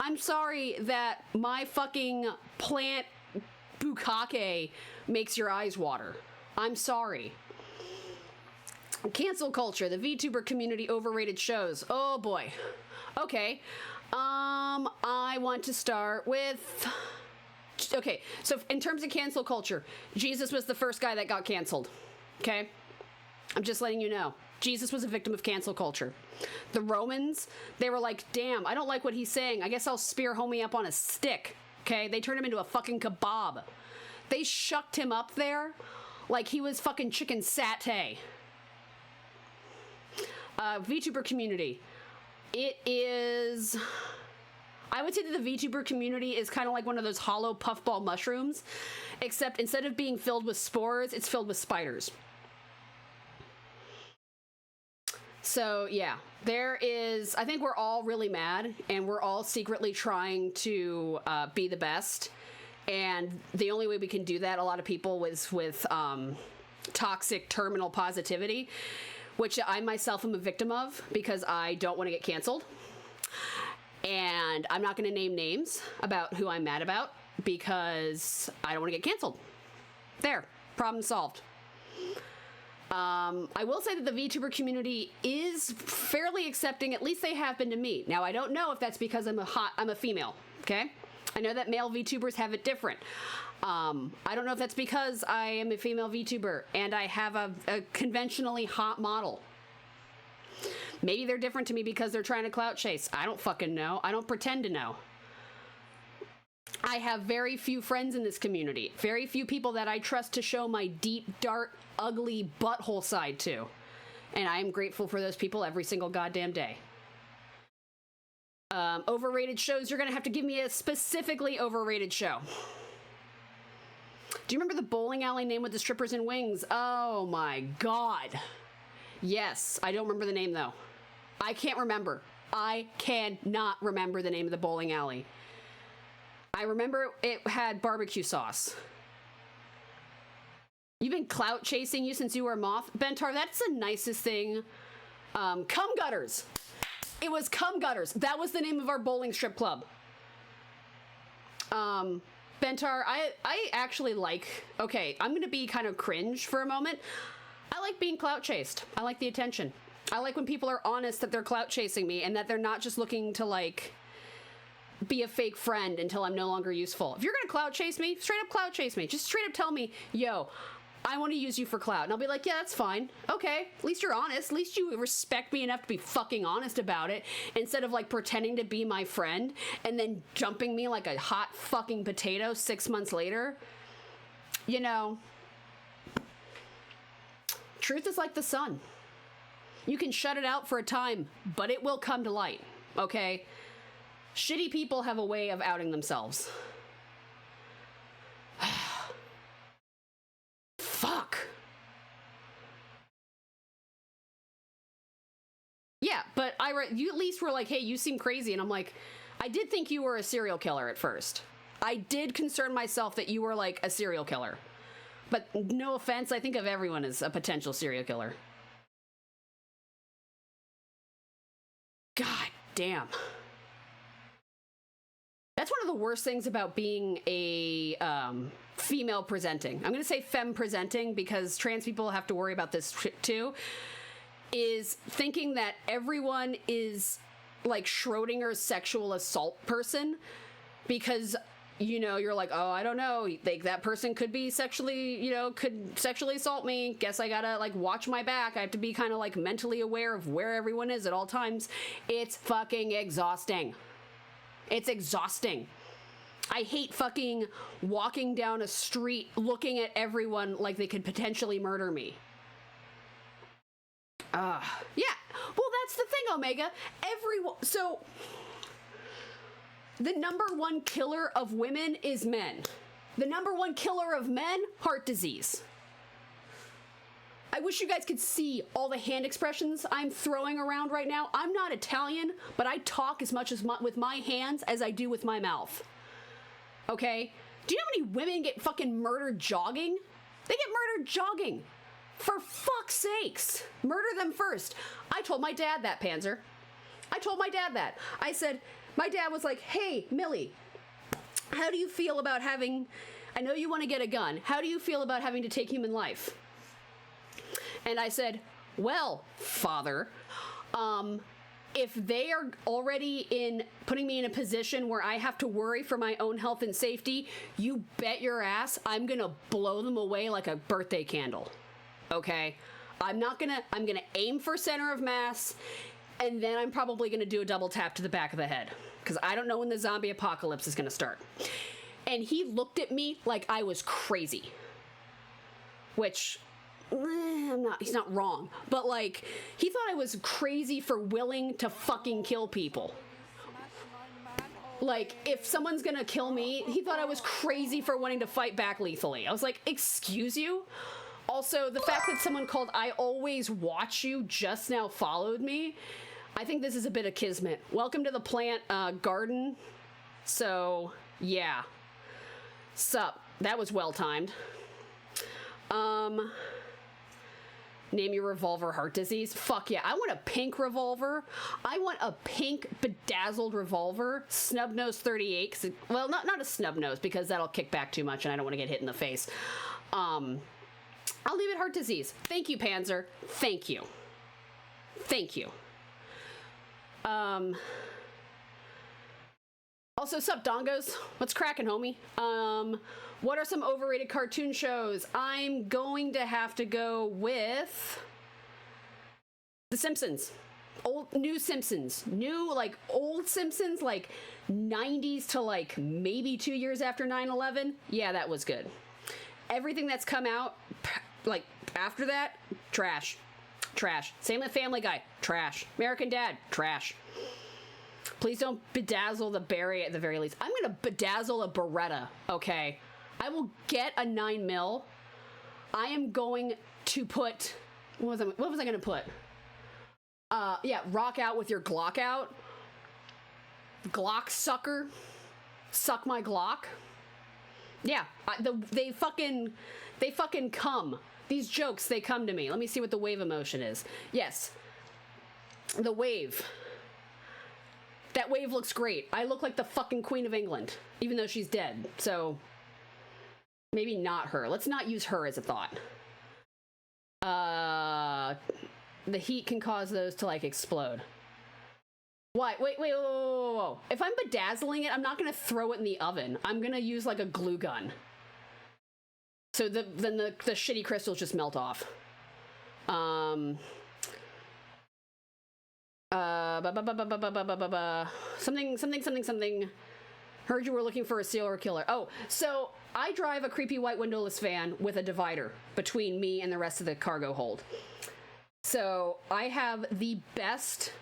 I'm sorry that my fucking plant bukkake makes your eyes water. I'm sorry. Cancel culture, the VTuber community, overrated shows. Oh boy. Okay. I want to start with... Okay, so in terms of cancel culture, Jesus was the first guy that got canceled. Okay? I'm just letting you know. Jesus was a victim of cancel culture. The Romans, they were like, damn, I don't like what he's saying. I guess I'll spear homie up on a stick. Okay? They turned him into a fucking kebab. They shucked him up there like he was fucking chicken satay. VTuber community. It is... I would say that the VTuber community is kind of like one of those hollow puffball mushrooms, except instead of being filled with spores, it's filled with spiders. So, yeah, there is... I think we're all really mad, and we're all secretly trying to be the best. And the only way we can do that, a lot of people, with toxic terminal positivity, which I myself am a victim of because I don't want to get canceled. And I'm not going to name names about who I'm mad about because I don't want to get canceled. There, problem solved. I will say that the VTuber community is fairly accepting, at least they have been to me. Now, I don't know if that's because I'm a female, okay? I know that male VTubers have it different. I don't know if that's because I am a female VTuber and I have a conventionally hot model. Maybe they're different to me because they're trying to clout chase. I don't fucking know. I don't pretend to know. I have very few friends in this community. Very few people that I trust to show my deep, dark, ugly butthole side to. And I am grateful for those people every single goddamn day. Overrated shows, you're going to have to give me a specifically overrated show. Do you remember the bowling alley name with the strippers and wings? Oh my god. Yes, I don't remember the name though. I can't remember. I cannot remember the name of the bowling alley. I remember it had barbecue sauce. You've been clout chasing you since you were a moth? Bentar, that's the nicest thing. Cum Gutters. It was Cum Gutters. That was the name of our bowling strip club. Bentar, I actually like... Okay, I'm going to be kind of cringe for a moment. I like being clout chased. I like the attention. I like when people are honest that they're clout chasing me and that they're not just looking to, like, be a fake friend until I'm no longer useful. If you're going to clout chase me, straight up clout chase me. Just straight up tell me, yo, I want to use you for clout. And I'll be like, yeah, that's fine. Okay, at least you're honest. At least you respect me enough to be fucking honest about it instead of, like, pretending to be my friend and then jumping me like a hot fucking potato 6 months later. You know, truth is like the sun. You can shut it out for a time, but it will come to light, okay? Shitty people have a way of outing themselves. Fuck. Yeah, but you at least were like, hey, you seem crazy. And I'm like, I did think you were a serial killer at first. I did concern myself that you were like a serial killer. But no offense, I think of everyone as a potential serial killer. God damn. That's one of the worst things about being a female presenting. I'm going to say femme presenting because trans people have to worry about this too. Is thinking that everyone is like Schrodinger's sexual assault person because, you know, you're like, oh, I don't know, like that person could be sexually, you know, could sexually assault me. Guess I gotta like watch my back. I have to be kind of like mentally aware of where everyone is at all times. It's fucking exhausting. It's exhausting. I hate fucking walking down a street looking at everyone like they could potentially murder me. Yeah. Well, that's the thing, Omega. Everyone. So, the number one killer of women is men. The number one killer of men, heart disease. I wish you guys could see all the hand expressions I'm throwing around right now. I'm not Italian, but I talk as much as with my hands as I do with my mouth. Okay? Do you know how many women get fucking murdered jogging? They get murdered jogging. For fuck's sakes. Murder them first. I told my dad that, Panzer. I told my dad that. I said, my dad was like, hey, Millie, how do you feel about having, I know you want to get a gun. How do you feel about having to take human life? And I said, well, father, if they are already in putting me in a position where I have to worry for my own health and safety, you bet your ass I'm gonna blow them away like a birthday candle. Okay? I'm gonna aim for center of mass, and then I'm probably gonna do a double tap to the back of the head, because I don't know when the zombie apocalypse is gonna start. And he looked at me like I was crazy. Which, he's not wrong, but like, he thought I was crazy for willing to fucking kill people. Like, if someone's gonna kill me, he thought I was crazy for wanting to fight back lethally. I was like, excuse you? Also, the fact that someone called I always watch you just now followed me, I think this is a bit of kismet. Welcome to the plant garden. So, yeah. Sup. That was well timed. Name your revolver heart disease. Fuck yeah. I want a pink revolver. I want a pink bedazzled revolver. Snub nose 38. Well, not a snub nose, because that'll kick back too much and I don't want to get hit in the face. I'll leave it heart disease. Thank you, Panzer. Thank you. Thank you. Also, sup, dongos? What's cracking, homie? What are some overrated cartoon shows? I'm going to have to go with The Simpsons. New Simpsons. New, like, old Simpsons, like 90s to, like, maybe 2 years after 9/11. Yeah, that was good. Everything that's come out, like, after that, trash. Trash. Same with Family Guy. Trash. American Dad. Trash. Please don't bedazzle the berry at the very least. I'm gonna bedazzle a Beretta, okay? I will get a 9mm. I am going to put... What was I gonna put? Yeah, rock out with your Glock out. Glock sucker. Suck my Glock. Yeah, they fucking come. These jokes, they come to me. Let me see what the wave emotion is. Yes. The wave. That wave looks great. I look like the fucking Queen of England, even though she's dead. So, maybe not her. Let's not use her as a thought. The heat can cause those to, like, explode. Why? Wait, whoa. If I'm bedazzling it, I'm not gonna throw it in the oven. I'm gonna use, like, a glue gun. So then the shitty crystals just melt off. Something. Heard you were looking for a serial killer. Oh, so I drive a creepy white windowless van with a divider between me and the rest of the cargo hold. So I have the best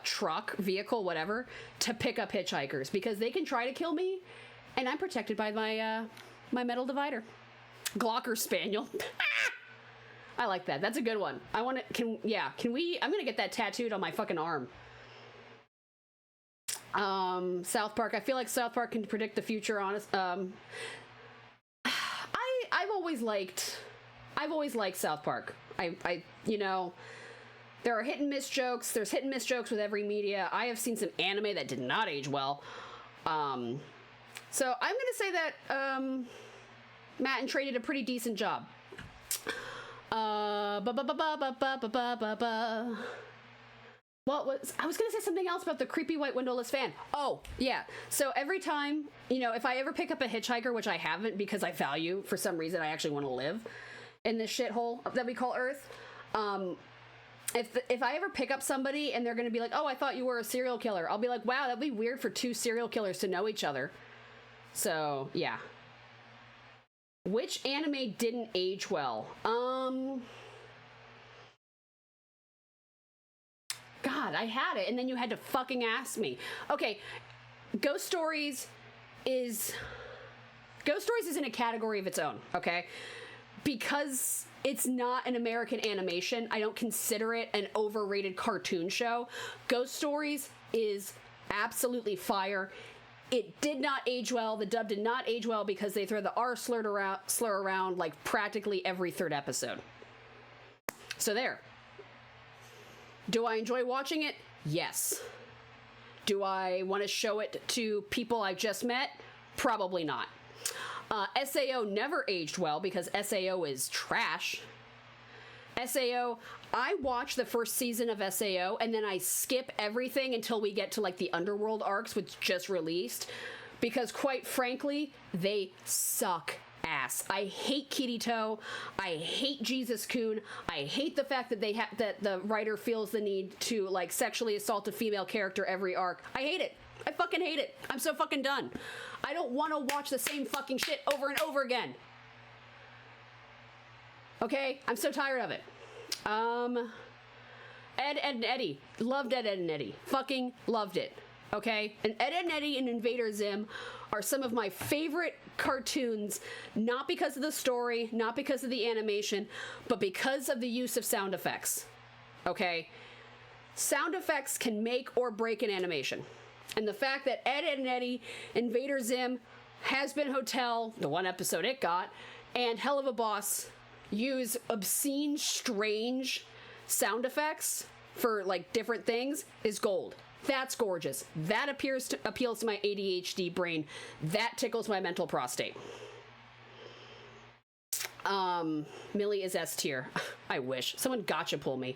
truck, vehicle, whatever, to pick up hitchhikers, because they can try to kill me, and I'm protected by my my metal divider. Glocker Spaniel. I like that. That's a good one. I want to, can we, I'm gonna get that tattooed on my fucking arm. South Park. I feel like South Park can predict the future, honest. I've always liked South Park. I you know, there are hit and miss jokes. There's hit and miss jokes with every media. I have seen some anime that did not age well. So I'm gonna say that, Matt and Trey did a pretty decent job. I was gonna say something else about the creepy white windowless van. Oh, yeah. So every time, you know, if I ever pick up a hitchhiker, which I haven't because I value, for some reason, I actually want to live in this shithole that we call Earth. If I ever pick up somebody and they're gonna be like, oh, I thought you were a serial killer, I'll be like, wow, that'd be weird for two serial killers to know each other. So, yeah. Which anime didn't age well? God, I had it, and then you had to fucking ask me. Okay, Ghost Stories is in a category of its own, okay? Because it's not an American animation, I don't consider it an overrated cartoon show. Ghost Stories is absolutely fire. It did not age well. The dub did not age well because they throw the R slur around like practically every third episode. So there. Do I enjoy watching it? Yes. Do I want to show it to people I've just met? Probably not. SAO never aged well because SAO is trash. SAO, I watch the first season of SAO and then I skip everything until we get to like the Underworld arcs, which just released, because quite frankly, they suck ass. I hate Kirito. I hate Jesus Kun. I hate the fact that that the writer feels the need to like sexually assault a female character every arc. I hate it. I fucking hate it. I'm so fucking done. I don't want to watch the same fucking shit over and over again. Okay? I'm so tired of it. Ed, and Eddie. Loved Ed, and Eddie. Fucking loved it. Okay? And Ed, and Eddie and Invader Zim are some of my favorite cartoons, not because of the story, not because of the animation, but because of the use of sound effects. Okay? Sound effects can make or break an animation. And the fact that Ed, and Eddie, Invader Zim, Has Been Hotel, the one episode it got, and Hell of a Boss use obscene, strange sound effects for like different things is gold. That's gorgeous. That appeals to my ADHD brain. That tickles my mental prostate. Millie is S tier. I wish. Someone gotcha pull me.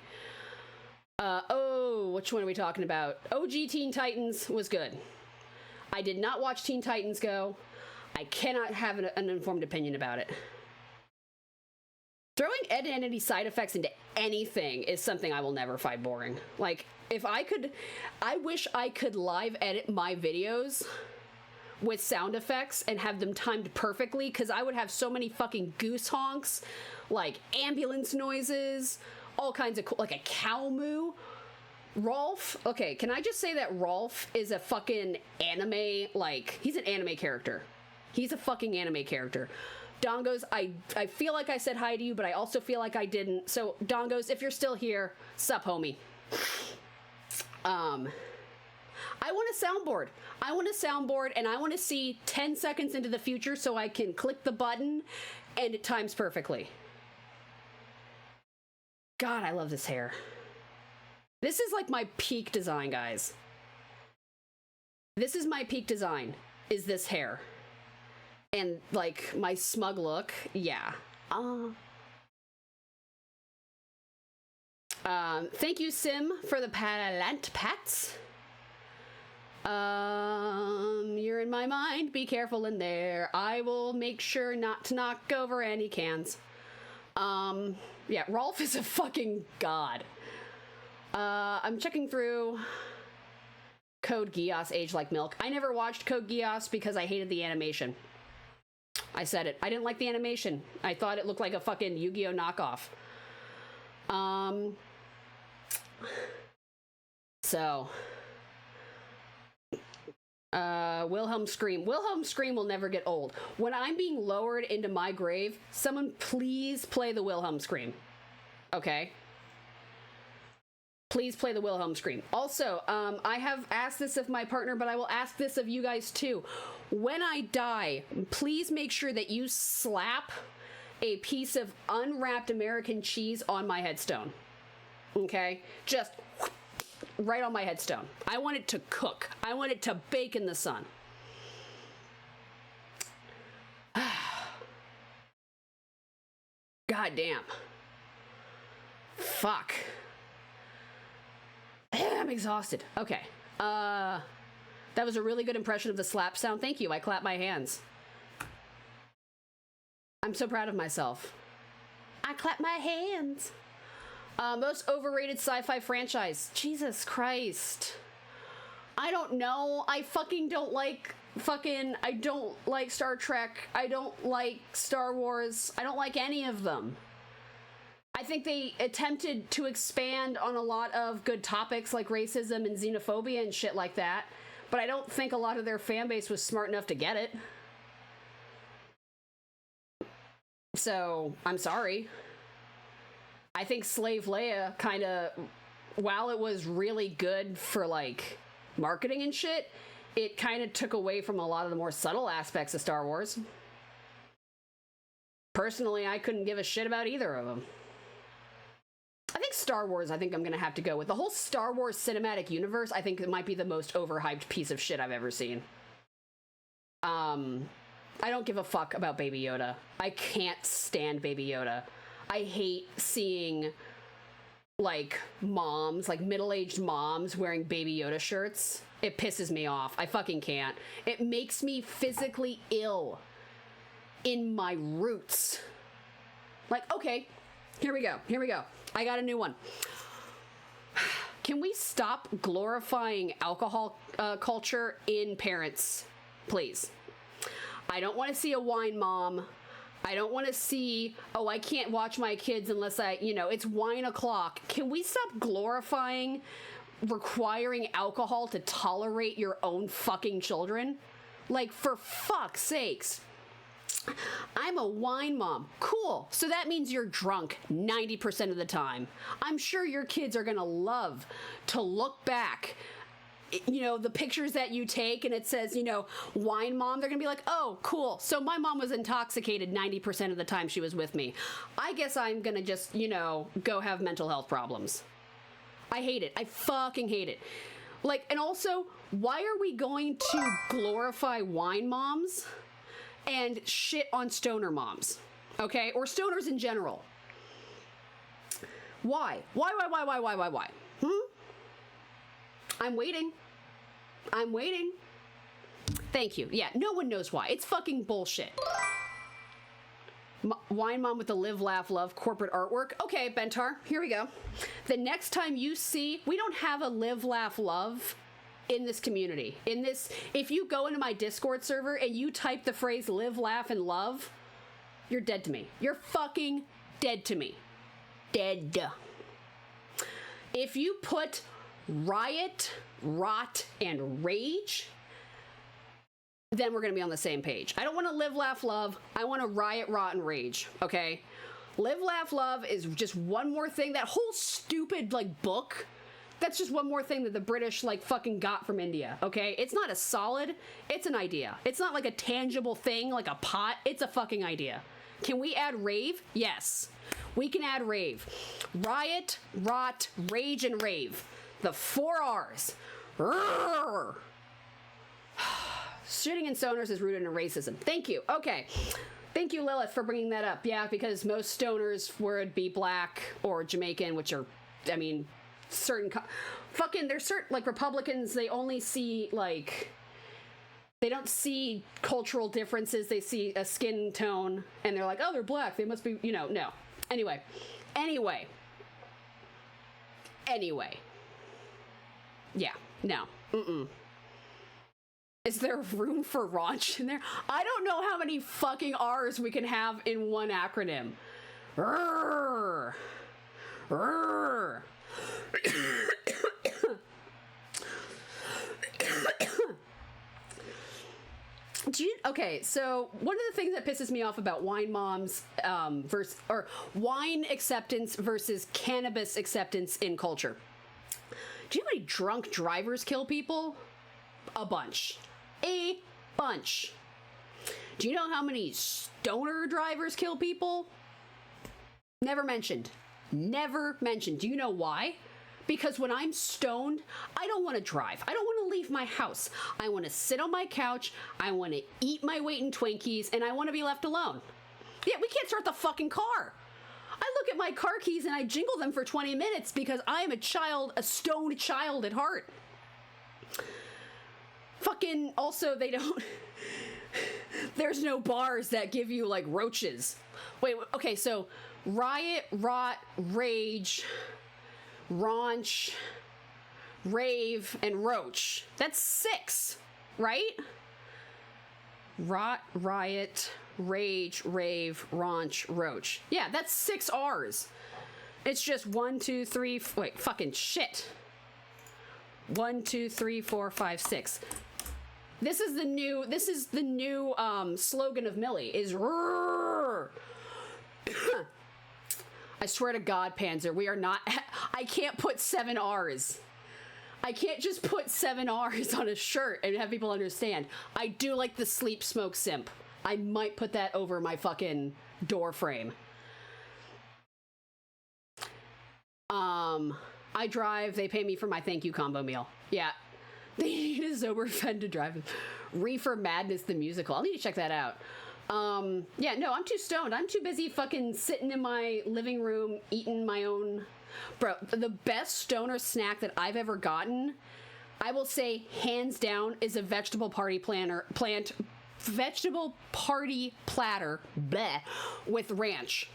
Which one are we talking about? OG Teen Titans was good. I did not watch Teen Titans Go. I cannot have an informed opinion about it. Throwing Ed and Eddie side effects into anything is something I will never find boring. Like, if I could, I wish I could live edit my videos with sound effects and have them timed perfectly, because I would have so many fucking goose honks, like ambulance noises, all kinds of cool, like a cow moo. Rolf, okay, can I just say that Rolf is a fucking anime, like, he's an anime character. He's a fucking anime character. Dongos, I feel like I said hi to you, but I also feel like I didn't. So, Dongos, if you're still here, sup, homie. I want a soundboard. I want a soundboard, and I want to see 10 seconds into the future so I can click the button, and it times perfectly. God, I love this hair. This is like my peak design, guys. This is my peak design, is this hair. And, like, my smug look, yeah. Thank you, Sim, for the palant pats. You're in my mind. Be careful in there. I will make sure not to knock over any cans. Yeah, Rolf is a fucking god. I'm checking through Code Geass, Age Like Milk. I never watched Code Geass because I hated the animation. I said it. I didn't like the animation. I thought it looked like a fucking Yu-Gi-Oh knockoff. Wilhelm Scream. Wilhelm Scream will never get old. When I'm being lowered into my grave, someone please play the Wilhelm Scream. Okay? Please play the Wilhelm Scream. Also, I have asked this of my partner, but I will ask this of you guys too. When I die, please make sure that you slap a piece of unwrapped American cheese on my headstone. Okay? Just right on my headstone. I want it to cook. I want it to bake in the sun. God damn. Fuck. I'm exhausted. Okay. That was a really good impression of the slap sound. Thank you. I clap my hands. I'm so proud of myself. I clap my hands. Most overrated sci-fi franchise. Jesus Christ. I don't know. I fucking don't like I don't like Star Trek. I don't like Star Wars. I don't like any of them. I think they attempted to expand on a lot of good topics like racism and xenophobia and shit like that, but I don't think a lot of their fan base was smart enough to get it. So, I'm sorry. I think Slave Leia kind of, while it was really good for, like, marketing and shit, it kind of took away from a lot of the more subtle aspects of Star Wars. Personally, I couldn't give a shit about either of them. I think Star Wars, I think I'm going to have to go with. The whole Star Wars cinematic universe, I think it might be the most overhyped piece of shit I've ever seen. I don't give a fuck about Baby Yoda. I can't stand Baby Yoda. I hate seeing like moms, like middle-aged moms wearing Baby Yoda shirts. It pisses me off. I fucking can't. It makes me physically ill in my roots. Like, okay, here we go. I got a new one. Can we stop glorifying alcohol culture in parents, please? I don't want to see a wine mom. I don't want to see, oh, I can't watch my kids unless it's wine o'clock. Can we stop glorifying requiring alcohol to tolerate your own fucking children? Like, for fuck's sakes. I'm a wine mom. Cool. So that means you're drunk 90% of the time. I'm sure your kids are going to love to look back, the pictures that you take and it says, wine mom. They're going to be like, oh, cool. So my mom was intoxicated 90% of the time she was with me. I guess I'm going to just, go have mental health problems. I hate it. I fucking hate it. Like, and also, why are we going to glorify wine moms and shit on stoner moms, okay? Or stoners in general. Why? Why? I'm waiting. Thank you. Yeah, no one knows why. It's fucking bullshit. Wine mom with the live, laugh, love corporate artwork. Okay, Bentar, here we go. The next time you see, we don't have a live, laugh, love in this community. If you go into my Discord server and you type the phrase live, laugh, and love, you're dead to me. You're fucking dead to me. Dead. If you put riot, rot, and rage, then we're gonna be on the same page. I don't want to live, laugh, love. I want to riot, rot, and rage, okay? Live, laugh, love is just one more thing. That whole stupid, book, that's just one more thing that the British, fucking got from India, okay? It's not a solid, it's an idea. It's not like a tangible thing, like a pot. It's a fucking idea. Can we add rave? Yes. We can add rave. Riot, rot, rage, and rave. The 4 R's. Rrr. Shitting in stoners is rooted in racism. Thank you. Okay. Thank you, Lilith, for bringing that up. Yeah, because most stoners would be black or Jamaican, which are, certain there's certain Republicans, they only see they don't see cultural differences. They see a skin tone and they're like, oh, they're black, they must be, no. Anyway. Yeah, no. Is there room for raunch in there? I don't know how many fucking R's we can have in one acronym. Rrr. Rrr. Okay, so one of the things that pisses me off about wine moms wine acceptance versus cannabis acceptance in culture. Do you know how many drunk drivers kill people? A bunch. A bunch. Do you know how many stoner drivers kill people? Never mentioned. Never mentioned. Do you know why? Because when I'm stoned, I don't want to drive. I don't want to leave my house. I want to sit on my couch. I want to eat my weight in Twinkies, and I want to be left alone. Yeah, we can't start the fucking car. I look at my car keys and I jingle them for 20 minutes because I am a stoned child at heart. Fucking, also, they don't... There's no bars that give you, roaches. Wait, okay, so riot, rot, rage, raunch, rave, and roach. That's 6, right? Rot, riot, rage, rave, raunch, roach. Yeah, that's 6 R's. It's just 1, 2, 3, wait, fucking shit. 1, 2, 3, 4, 5, 6. This is the new slogan of Millie, is rrrr. I swear to God, Panzer, we are not, I can't put 7 R's. I can't just put 7 R's on a shirt and have people understand. I do like the sleep smoke simp. I might put that over my fucking door frame. I drive, they pay me for my thank you combo meal. Yeah. They need a sober friend to drive. Reefer Madness the musical. I'll need to check that out. Yeah, no, I'm too stoned. I'm too busy fucking sitting in my living room eating my own. Bro, the best stoner snack that I've ever gotten, I will say hands down, is a vegetable party vegetable party platter, bleh, with ranch.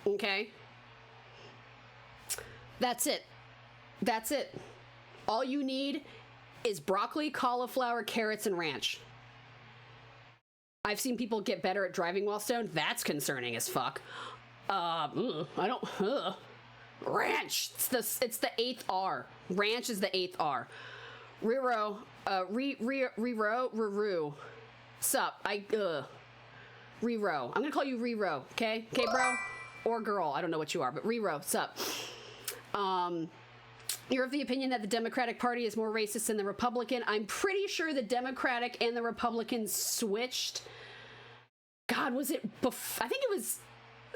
Okay? That's it. That's it. All you need is broccoli, cauliflower, carrots, and ranch. I've seen people get better at driving while stoned. That's concerning as fuck. Ranch. It's the eighth R. Ranch is the eighth R. Riro. Riro. Sup. Riro. I'm gonna call you Riro. Okay? Okay, bro? Or girl. I don't know what you are, but Riro. Sup. You're of the opinion that the Democratic Party is more racist than the Republican. I'm pretty sure the Democratic and the Republicans switched. God, was it I think it was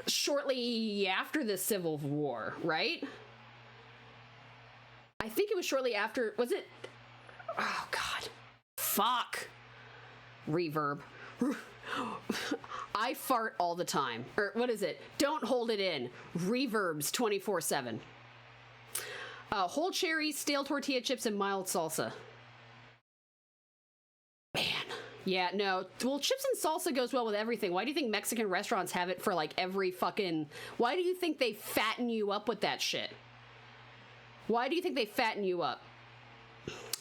shortly after the Civil War, right? I think it was shortly after. Was it? Oh, God. Fuck. Reverb. I fart all the time. Or what is it? Don't hold it in. Reverbs 24/7. Whole cherries, stale tortilla chips, and mild salsa. Man. Yeah, no. Well, chips and salsa goes well with everything. Why do you think Mexican restaurants have it for like every fucking... Why do you think they fatten you up with that shit? Why do you think they fatten you up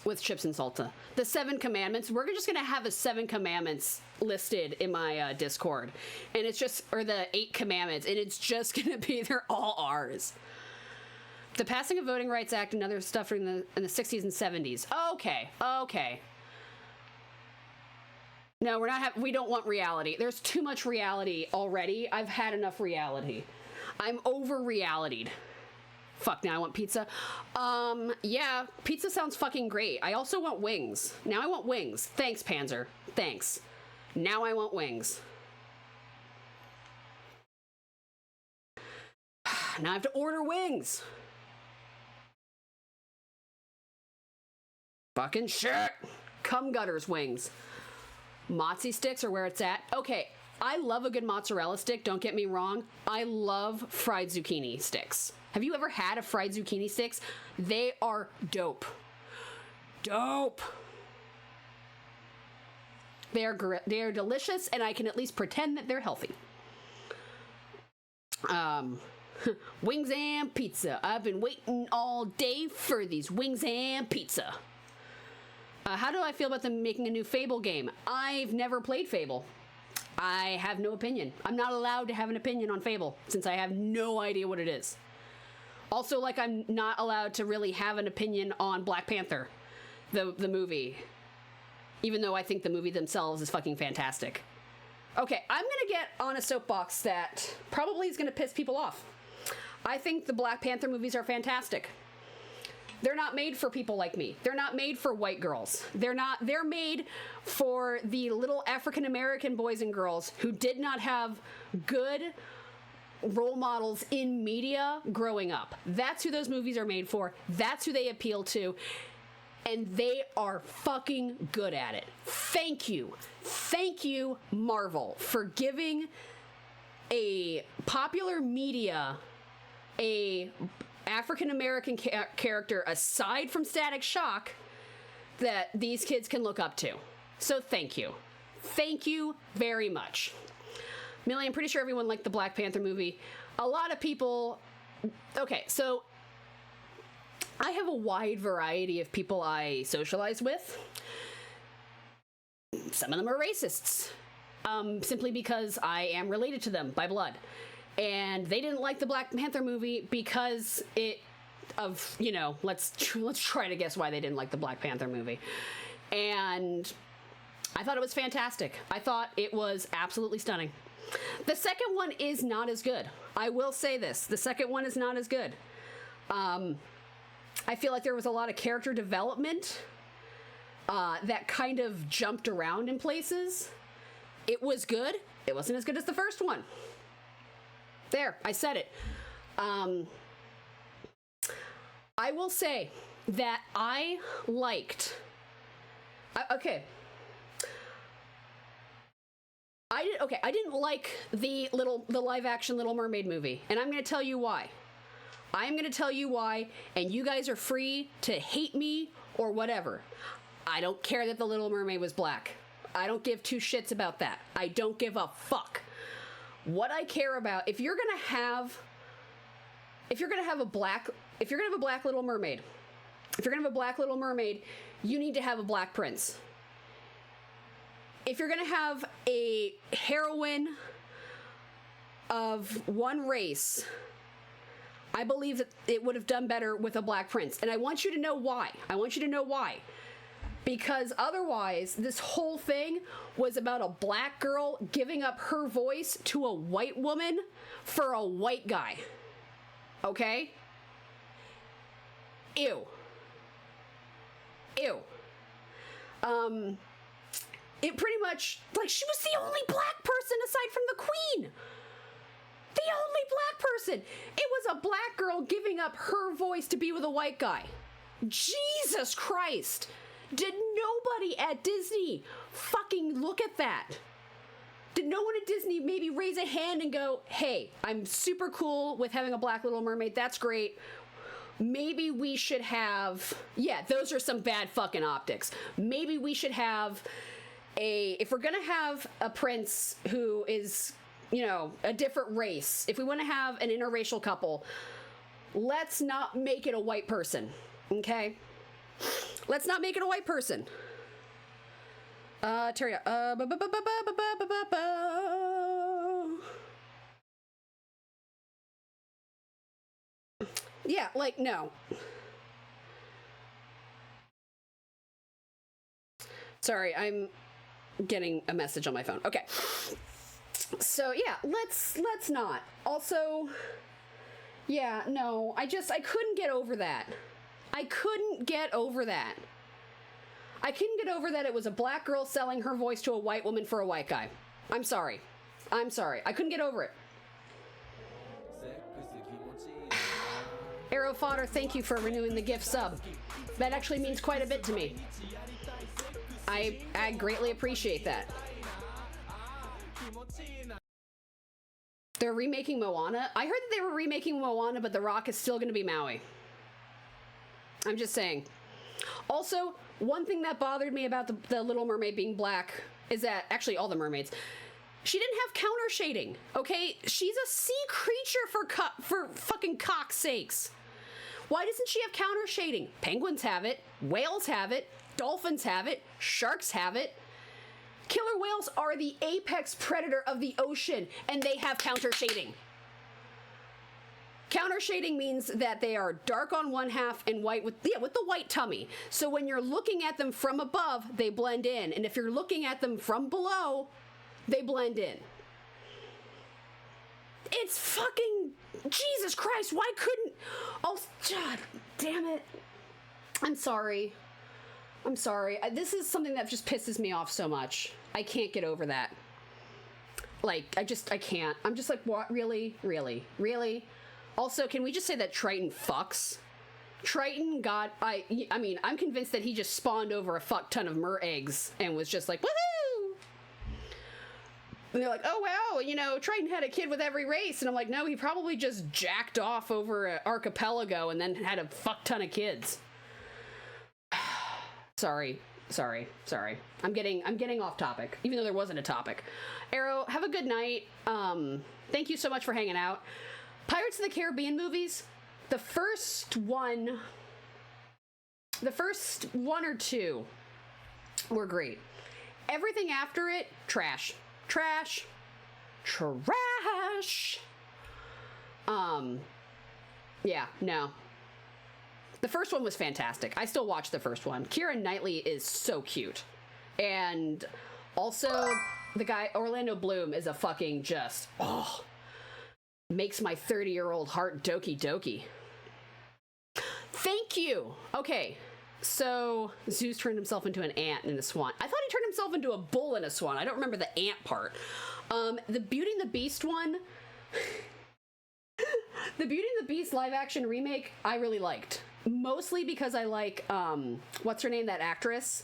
with chips and salsa? The 7 commandments. We're just going to have the 7 commandments listed in my Discord. And it's just... Or the 8 commandments. And it's just going to be... They're all ours. The passing of Voting Rights Act and other stuff in the 60s and 70s. Okay. Okay. No, we don't want reality. There's too much reality already. I've had enough reality. I'm over-realityd. Fuck, now I want pizza. Yeah, pizza sounds fucking great. I also want wings. Now I want wings. Thanks, Panzer. Thanks. Now I want wings. Now I have to order wings. Fucking shit. Cum gutters wings. Mozzie sticks are where it's at. Okay, I love a good mozzarella stick, don't get me wrong. I love fried zucchini sticks. Have you ever had a fried zucchini sticks? They are dope. Dope. They are delicious, and I can at least pretend that they're healthy. Wings and pizza. I've been waiting all day for these wings and pizza. How do I feel about them making a new Fable game? I've never played Fable. I have no opinion. I'm not allowed to have an opinion on Fable, since I have no idea what it is. Also, like, I'm not allowed to really have an opinion on Black Panther, the movie. Even though I think the movie themselves is fucking fantastic. Okay, I'm gonna get on a soapbox that probably is gonna piss people off. I think the Black Panther movies are fantastic. They're not made for people like me. They're not made for white girls. They're made for the little African American boys and girls who did not have good role models in media growing up. That's who those movies are made for. That's who they appeal to. And they are fucking good at it. Thank you. Thank you, Marvel, for giving a popular media a African-American character aside from Static Shock that these kids can look up to. So thank you. Thank you very much. Millie, I'm pretty sure everyone liked the Black Panther movie. A lot of people... Okay, so I have a wide variety of people I socialize with. Some of them are racists. Simply because I am related to them by blood. And they didn't like the Black Panther movie because let's try to guess why they didn't like the Black Panther movie. And I thought it was fantastic. I thought it was absolutely stunning. The second one is not as good. I will say this. The second one is not as good. I feel like there was a lot of character development that kind of jumped around in places. It was good. It wasn't as good as the first one. There, I said it. I will say that I liked... I didn't like the live action Little Mermaid movie, and I'm going to tell you why. I'm going to tell you why, and you guys are free to hate me or whatever. I don't care that the Little Mermaid was black. I don't give two shits about that. I don't give a fuck. What I care about, if you're going to have a black Little Mermaid, you need to have a black prince. If you're going to have a heroine of one race, I believe that it would have done better with a black prince. And I want you to know why. Because otherwise, this whole thing was about a black girl giving up her voice to a white woman for a white guy. Okay? Ew. It pretty much, like, she was the only black person aside from the queen. The only black person. It was a black girl giving up her voice to be with a white guy. Jesus Christ. Did nobody at Disney fucking look at that? Did no one at Disney maybe raise a hand and go, hey, I'm super cool with having a black Little Mermaid. That's great. Maybe we should have, yeah, those are some bad fucking optics. Maybe we should have if we're gonna have a prince who is, you know, a different race, if we want to have an interracial couple, let's not make it a white person, okay? Let's not make it a white person. Terry, yeah, like, no. Sorry, I'm getting a message on my phone. Okay. So, yeah, let's not. Also, yeah, no, I couldn't get over that. I couldn't get over that it was a black girl selling her voice to a white woman for a white guy. I'm sorry. I couldn't get over it. Arrow Fodder, thank you for renewing the gift sub. That actually means quite a bit to me. I greatly appreciate that. They're remaking Moana? I heard that they were remaking Moana, but The Rock is still going to be Maui. I'm just saying. Also, one thing that bothered me about the Little Mermaid being black is that, actually all the mermaids, she didn't have counter shading, okay? She's a sea creature for fucking cock's sakes. Why doesn't she have counter shading? Penguins have it, whales have it, dolphins have it, sharks have it. Killer whales are the apex predator of the ocean, and they have counter shading. Counter shading means that they are dark on one half and white with the white tummy. So when you're looking at them from above, they blend in. And if you're looking at them from below, they blend in. It's fucking, Jesus Christ, why couldn't, oh, God damn it. I'm sorry. This is something that just pisses me off so much. I can't get over that. Like, I can't. I'm just like, what? Really? Also, can we just say that Triton fucks? Triton got, I mean, I'm convinced that he just spawned over a fuck ton of mer eggs and was just like, woohoo! And they're like, oh wow, you know, Triton had a kid with every race. And I'm like, no, he probably just jacked off over an archipelago and then had a fuck ton of kids. Sorry. I'm getting off topic, even though there wasn't a topic. Arrow, have a good night. Thank you so much for hanging out. Pirates of the Caribbean movies, the first one or two were great. Everything after it, trash. Yeah, no. The first one was fantastic. I still watch the first one. Keira Knightley is so cute. And also, the guy, Orlando Bloom, is a fucking just, oh, makes my 30-year-old heart doki doki. Thank you. Okay, so Zeus turned himself into an ant and a swan. I thought he turned himself into a bull and a swan. I don't remember the ant part. The Beauty and the Beast one, the Beauty and the Beast live action remake, I really liked. Mostly because I like, what's her name, that actress?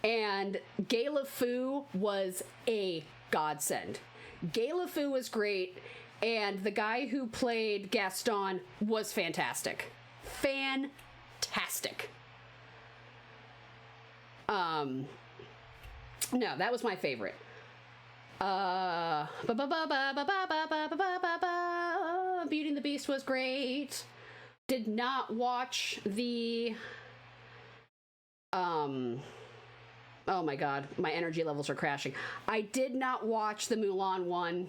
And Gayla Fu was a godsend. Gay LeFou was great, and the guy who played Gaston was fantastic. Fantastic. No, that was my favorite. Beauty and the Beast was great. Did not watch the oh my god, my energy levels are crashing. I did not watch the Mulan one.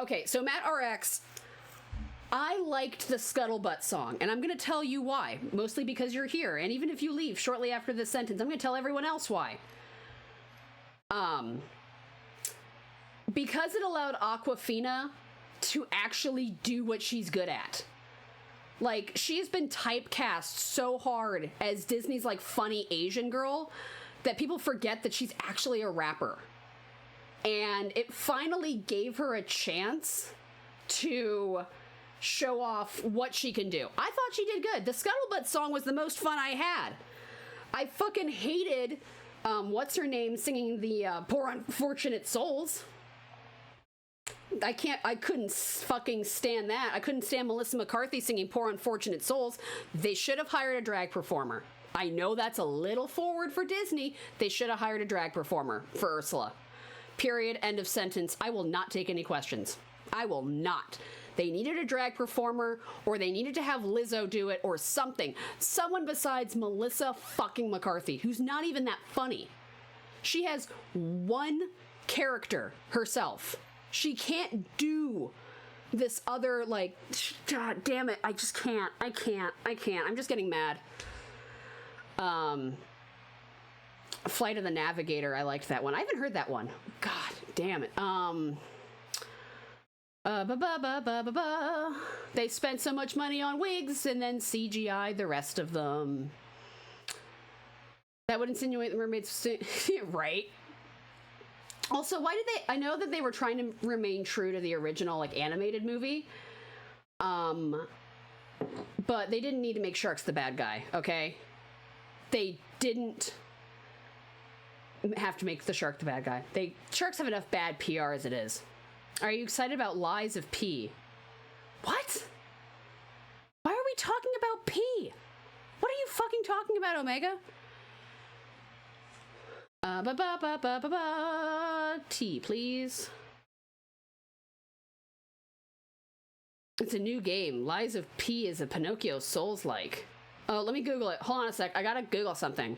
Okay, so Matt RX, I liked the Scuttlebutt song, and I'm going to tell you why. Mostly because you're here, and even if you leave shortly after this sentence, I'm going to tell everyone else why. Because it allowed Awkwafina to actually do what she's good at. Like, she's been typecast so hard as Disney's, like, funny Asian girl that people forget that she's actually a rapper. And it finally gave her a chance to show off what she can do. I thought she did good. The Scuttlebutt song was the most fun I had. I fucking hated, what's her name, singing the Poor Unfortunate Souls. I couldn't fucking stand that. I couldn't stand Melissa McCarthy singing Poor Unfortunate Souls. They should have hired a drag performer. I know that's a little forward for Disney. They should have hired a drag performer for Ursula. Period. End of sentence. I will not take any questions. I will not. They needed a drag performer, or they needed to have Lizzo do it, or something. Someone besides Melissa fucking McCarthy, who's not even that funny. She has one character herself. She can't do this other, like, God damn it, I just can't. I can't. I'm just getting mad. Flight of the Navigator, I liked that one. I haven't heard that one. God damn it. They spent so much money on wigs and then CGI the rest of them. That would insinuate the mermaids, right? Also, why did they, I know that they were trying to remain true to the original, like, animated movie. But they didn't need to make sharks the bad guy, okay? They didn't have to make the shark the bad guy. Sharks have enough bad PR as it is. Are you excited about Lies of P? What? Why are we talking about P? What are you fucking talking about, Omega? T, please. It's a new game. Lies of P is a Pinocchio Souls-like. Oh, let me Google it. Hold on a sec. I gotta Google something.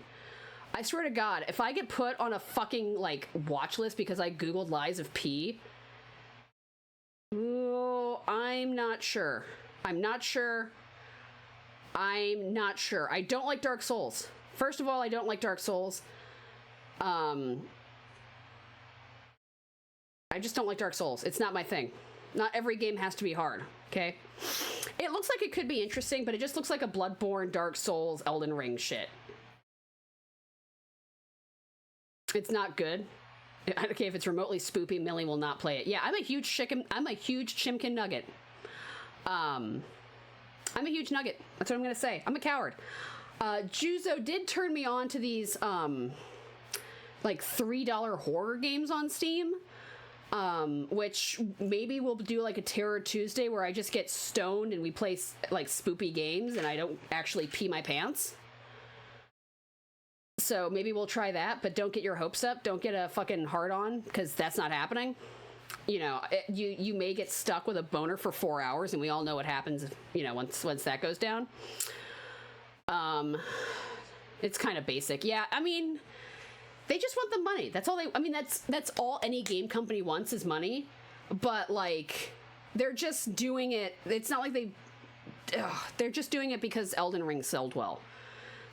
I swear to God, if I get put on a fucking, like, watch list because I Googled Lies of P, ooh, I'm not sure. I don't like Dark Souls. First of all, I don't like Dark Souls. I just don't like Dark Souls. It's not my thing. Not every game has to be hard, okay? It looks like it could be interesting, but it just looks like a Bloodborne, Dark Souls, Elden Ring shit. It's not good. Okay, if it's remotely spoopy, Millie will not play it. Yeah, I'm a huge chimkin nugget. I'm a huge nugget. That's what I'm gonna say. I'm a coward. Juzo did turn me on to these, like $3 horror games on Steam, which maybe we'll do like a Terror Tuesday where I just get stoned and we play like spoopy games and I don't actually pee my pants. So maybe we'll try that, but don't get your hopes up. Don't get a fucking hard on, because that's not happening. You know, you may get stuck with a boner for 4 hours, and we all know what happens, you know, once that goes down. It's kind of basic. Yeah, I mean, they just want the money. That's all that's all any game company wants is money. But, like, they're just doing it. It's not like they're just doing it because Elden Ring sold well.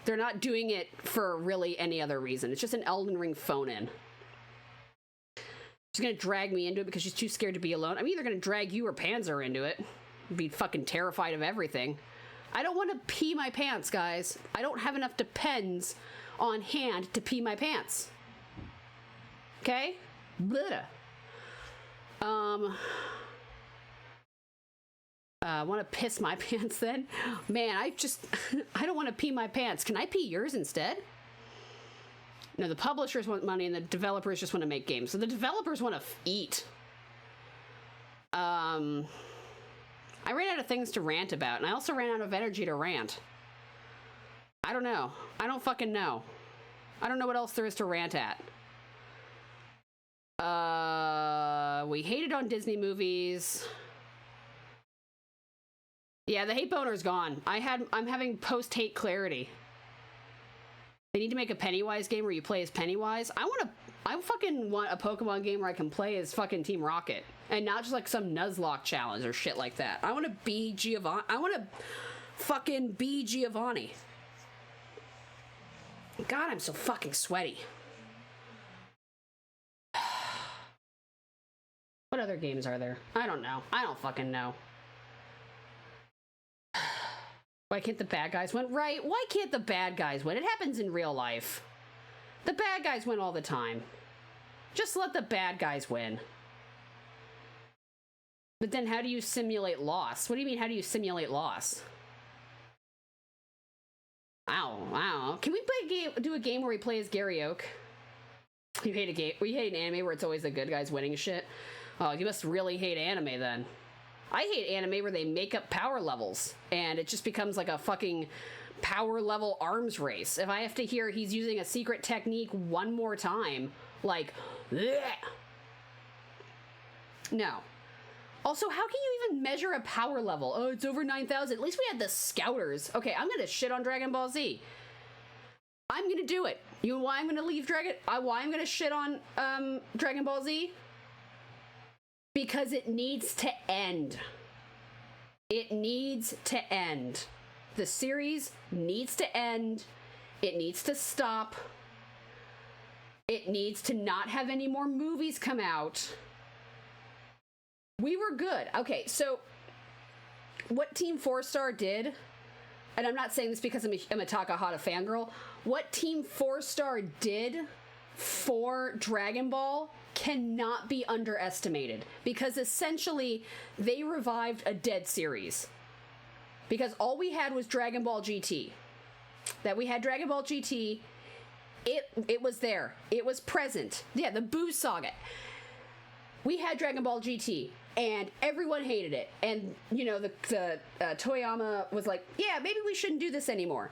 They're not doing it for really any other reason. It's just an Elden Ring phone-in. She's gonna drag me into it because she's too scared to be alone. I'm either gonna drag you or Panzer into it. Be fucking terrified of everything. I don't want to pee my pants, guys. I don't have enough Depends on hand to pee my pants. Okay? Blah. Want to piss my pants then? Man, I don't want to pee my pants. Can I pee yours instead? No, the publishers want money and the developers just want to make games. So the developers want to eat. I ran out of things to rant about, and I also ran out of energy to rant. I don't know. I don't fucking know. I don't know what else there is to rant at. We hated on Disney movies. Yeah, the hate boner's gone. I'm having post-hate clarity. They need to make a Pennywise game where you play as Pennywise. I fucking want a Pokemon game where I can play as fucking Team Rocket. And not just like some Nuzlocke challenge or shit like that. I want to be Giovanni. I want to fucking be Giovanni. God, I'm so fucking sweaty. What other games are there? I don't know. I don't fucking know. Why can't the bad guys win? Right, why can't the bad guys win? It happens in real life. The bad guys win all the time. Just let the bad guys win. But then how do you simulate loss? What do you mean, how do you simulate loss? Wow. Can we do a game where we play as Gary Oak? You hate a game? We hate an anime where it's always the good guys winning shit? Oh, you must really hate anime then. I hate anime where they make up power levels and it just becomes like a fucking power level arms race. If I have to hear he's using a secret technique one more time, like, bleh. No. Also, how can you even measure a power level? Oh, it's over 9,000. At least we had the Scouters. Okay, I'm gonna shit on Dragon Ball Z. I'm gonna do it. You know why I'm gonna leave why I'm gonna shit on Dragon Ball Z? Because it needs to end. It needs to end. The series needs to end. It needs to stop. It needs to not have any more movies come out. We were good. Okay, so what Team 4-Star did, and I'm not saying this because I'm a Takahata fangirl, what Team 4-Star did for Dragon Ball cannot be underestimated, because essentially they revived a dead series. Because all we had was Dragon Ball GT. That we had Dragon Ball GT, it was there. It was present. Yeah, the Boo Saga. We had Dragon Ball GT, and everyone hated it. And, you know, the Toyama was like, yeah, maybe we shouldn't do this anymore.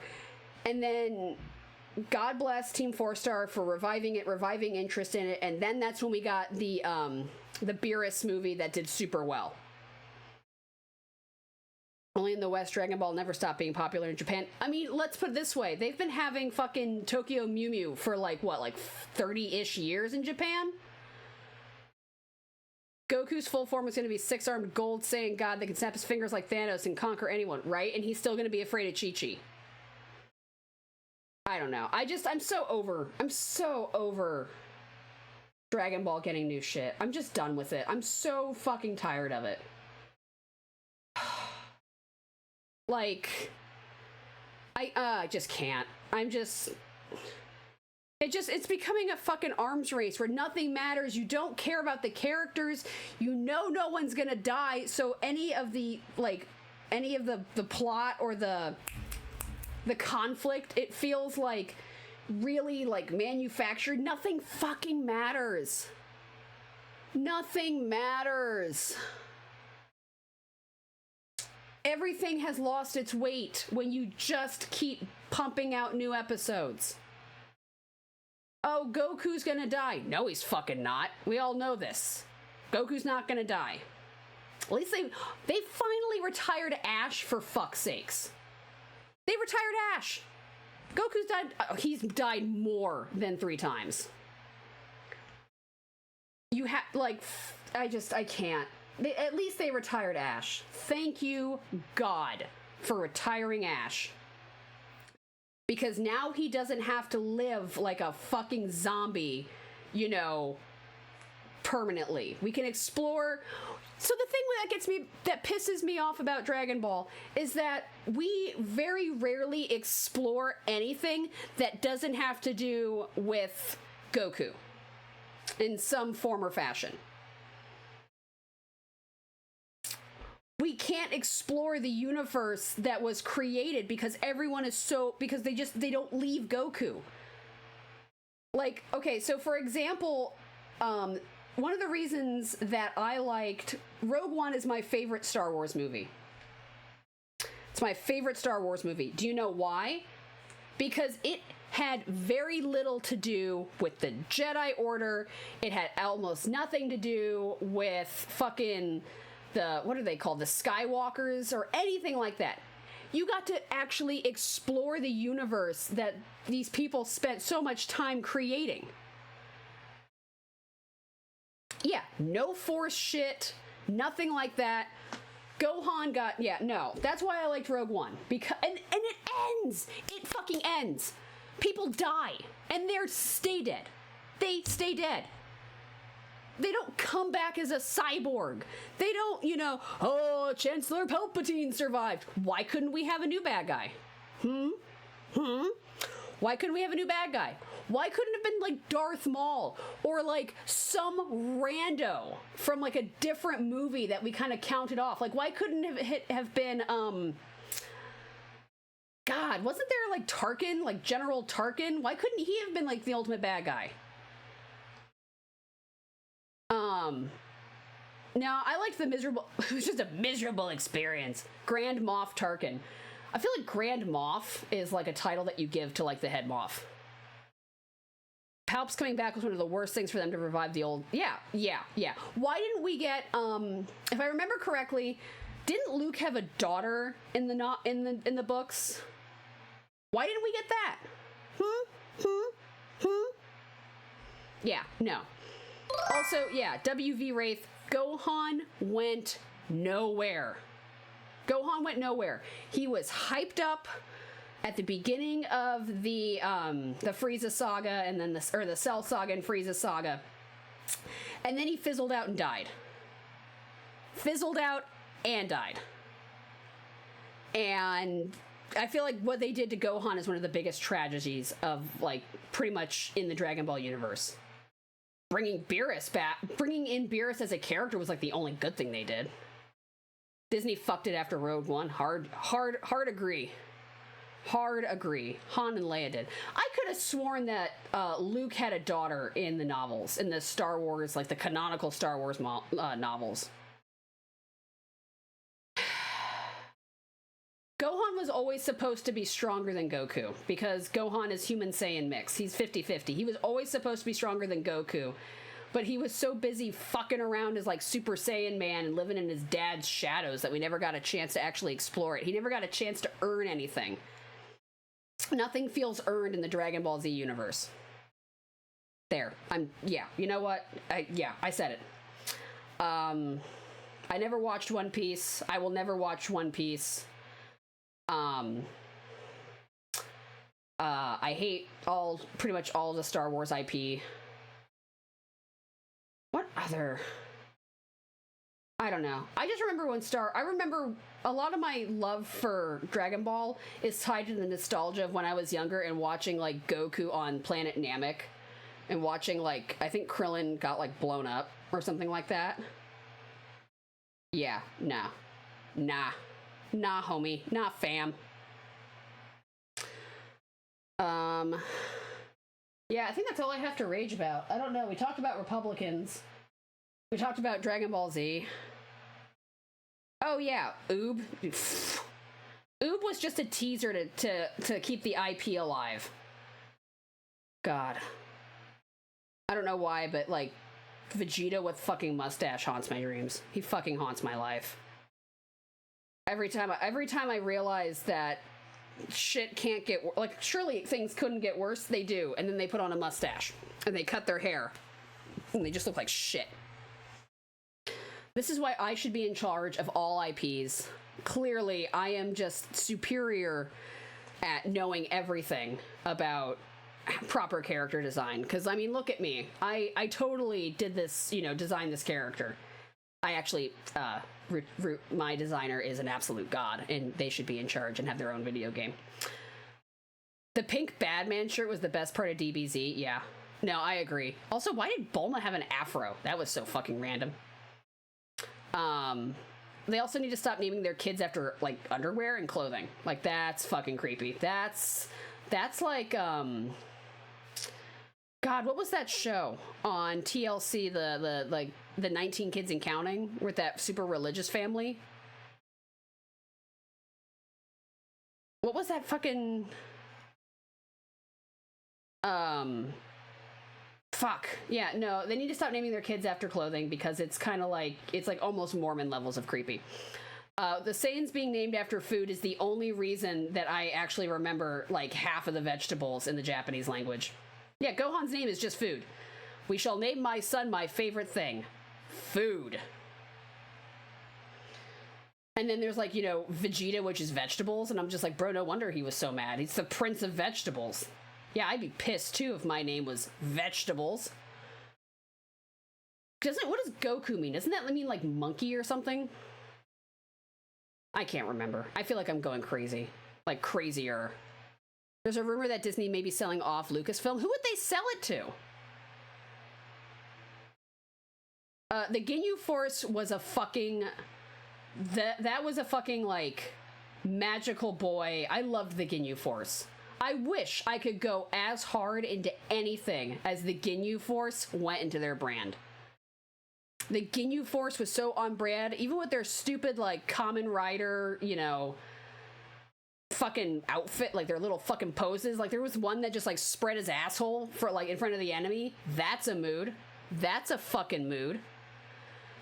And then God bless Team 4-Star for reviving interest in it, and then that's when we got the Beerus movie that did super well. Only in the West, Dragon Ball never stopped being popular in Japan. I mean, let's put it this way. They've been having fucking Tokyo Mew Mew for like 30-ish years in Japan? Goku's full form was going to be six-armed gold Saiyan god that can snap his fingers like Thanos and conquer anyone, right? And he's still going to be afraid of Chi-Chi. I don't know. I'm so over Dragon Ball getting new shit. I'm just done with it. I'm so fucking tired of it. Like, I just can't. It's becoming a fucking arms race where nothing matters. You don't care about the characters. You know no one's gonna die, so any of the plot or the conflict, it feels like really like manufactured. Nothing fucking matters. Nothing matters. Everything has lost its weight when you just keep pumping out new episodes. Oh, Goku's gonna die. No, he's fucking not. We all know this. Goku's not gonna die. At least they finally retired Ash, for fuck's sakes. They retired Ash. Goku's died. He's died more than 3 times. You have, like, I can't. At least they retired Ash. Thank you, God, for retiring Ash. Because now he doesn't have to live like a fucking zombie, you know, permanently. We can explore. So the thing that pisses me off about Dragon Ball is that we very rarely explore anything that doesn't have to do with Goku in some form or fashion. We can't explore the universe that was created because everyone is because they don't leave Goku. Like, okay, so for example, one of the reasons that I liked Rogue One is my favorite Star Wars movie. It's my favorite Star Wars movie. Do you know why? Because it had very little to do with the Jedi Order. It had almost nothing to do with fucking what are they called? The Skywalkers or anything like that. You got to actually explore the universe that these people spent so much time creating. Yeah, no Force shit, nothing like that. Gohan got, yeah, no. That's why I liked Rogue One. Because, and it ends. It fucking ends. People die, and they stay dead. They stay dead. They don't come back as a cyborg. They don't, oh, Chancellor Palpatine survived. Why couldn't we have a new bad guy? Why couldn't we have a new bad guy? Why couldn't it have been like Darth Maul or like some rando from like a different movie that we kind of counted off? Like, why couldn't it have been, God, wasn't there like Tarkin, like General Tarkin? Why couldn't he have been like the ultimate bad guy? No, I liked the miserable, it was just a miserable experience. Grand Moff Tarkin. I feel like Grand Moff is like a title that you give to like the head Moff. Palp's coming back was one of the worst things for them to revive the old. Yeah. Why didn't we get? If I remember correctly, didn't Luke have a daughter in the books? Why didn't we get that? Yeah. No. Also, yeah. WV Wraith. Gohan went nowhere. He was hyped up at the beginning of the Frieza saga, and then the Cell saga and Frieza saga, and then he fizzled out and died. And I feel like what they did to Gohan is one of the biggest tragedies of like pretty much in the Dragon Ball universe. Bringing in Beerus as a character was like the only good thing they did. Disney fucked it after Rogue One. Hard agree. Han and Leia did. I could have sworn that Luke had a daughter in the novels, in the Star Wars, like the canonical Star Wars novels. Gohan was always supposed to be stronger than Goku because Gohan is human Saiyan mix. He's 50-50. He was always supposed to be stronger than Goku, but he was so busy fucking around as like Super Saiyan man and living in his dad's shadows that we never got a chance to actually explore it. He never got a chance to earn anything. Nothing feels earned in the Dragon Ball Z universe. There. You know what? I said it. I never watched One Piece. I will never watch One Piece. I hate pretty much all the Star Wars IP. What other? I don't know. I just remember I remember a lot of my love for Dragon Ball is tied to the nostalgia of when I was younger and watching like Goku on Planet Namek and watching like, I think Krillin got like blown up or something like that. Yeah, nah, homie, nah, fam. Yeah, I think that's all I have to rage about. I don't know. We talked about Republicans. We talked about Dragon Ball Z. Oh yeah, Oob. Oob was just a teaser to keep the IP alive. God. I don't know why, but like Vegeta with fucking mustache haunts my dreams. He fucking haunts my life. Every time I realize that shit can't get like surely things couldn't get worse, they do, and then they put on a mustache and they cut their hair and they just look like shit. This is why I should be in charge of all IPs. Clearly, I am just superior at knowing everything about proper character design. Because, I mean, look at me. I totally did this, designed this character. I actually, my designer is an absolute god, and they should be in charge and have their own video game. The pink Badman shirt was the best part of DBZ, yeah. No, I agree. Also, why did Bulma have an afro? That was so fucking random. They also need to stop naming their kids after, like, underwear and clothing. Like, that's fucking creepy. That's like, God, God, what was that show on TLC? The 19 Kids and Counting with that super religious family. What was that fucking? Fuck. Yeah, no, they need to stop naming their kids after clothing because it's kind of like, it's like almost Mormon levels of creepy. The Saiyans being named after food is the only reason that I actually remember like half of the vegetables in the Japanese language. Yeah, Gohan's name is just food. We shall name my son my favorite thing. Food. And then there's like, you know, Vegeta, which is vegetables. And I'm just like, bro, no wonder he was so mad. He's the prince of vegetables. Yeah, I'd be pissed too if my name was Vegetables. What does Goku mean? Doesn't that mean like monkey or something? I can't remember. I feel like I'm going crazy. Like crazier. There's a rumor that Disney may be selling off Lucasfilm. Who would they sell it to? The Ginyu Force was a fucking... That was a fucking, like, magical boy. I loved the Ginyu Force. I wish I could go as hard into anything as the Ginyu Force went into their brand. The Ginyu Force was so on brand, even with their stupid, like, Kamen Rider, you know, fucking outfit, like their little fucking poses. Like, there was one that just, like, spread his asshole for, like, in front of the enemy. That's a mood. That's a fucking mood.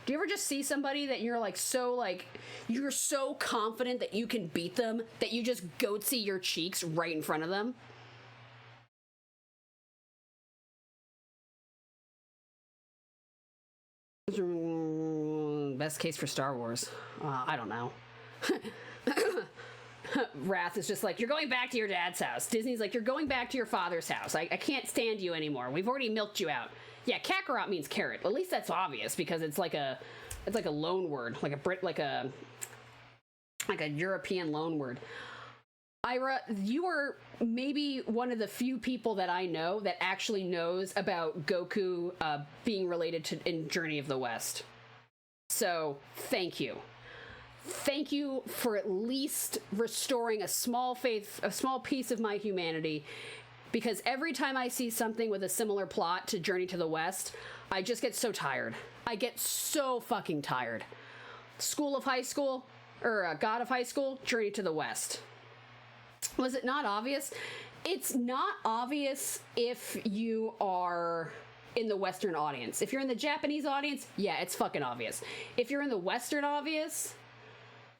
Do you ever just see somebody that you're like so like you're so confident that you can beat them that you just goatsy your cheeks right in front of them? Best case for Star Wars. I don't know. Wrath is just like, you're going back to your dad's house. Disney's like, you're going back to your father's house. I can't stand you anymore. We've already milked you out. Yeah, Kakarot means carrot. At least that's obvious because it's like a loan word, like a European loan word. Ira, you are maybe one of the few people that I know that actually knows about Goku being related to in Journey of the West. So, thank you. Thank you for at least restoring a small piece of my humanity. Because every time I see something with a similar plot to Journey to the West, I just get so tired. I get so fucking tired. School of High School, or God of High School, Journey to the West. Was it not obvious? It's not obvious if you are in the Western audience. If you're in the Japanese audience, yeah, it's fucking obvious. If you're in the Western audience,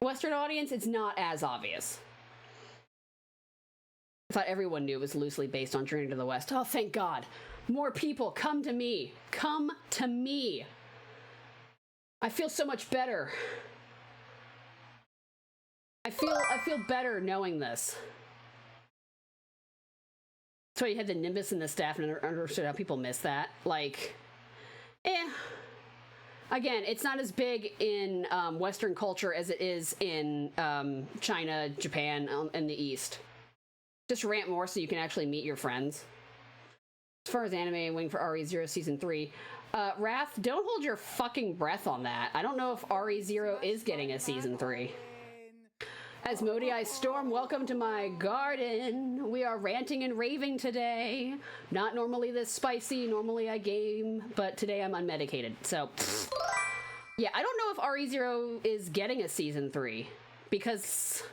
it's not as obvious. I thought everyone knew it was loosely based on Journey to the West. Oh, thank God. More people, come to me. Come to me. I feel so much better. I feel better knowing this. So you had the Nimbus and the staff and understood how people miss that. Like, Again, it's not as big in Western culture as it is in China, Japan, and the East. Just rant more so you can actually meet your friends. As far as anime, waiting for RE0 Season 3. Wrath, don't hold your fucking breath on that. I don't know if RE0 is getting a Season 3. Asmodii Storm, welcome to my garden. We are ranting and raving today. Not normally this spicy. Normally I game, but today I'm unmedicated. So, yeah, I don't know if RE0 is getting a Season 3. Because...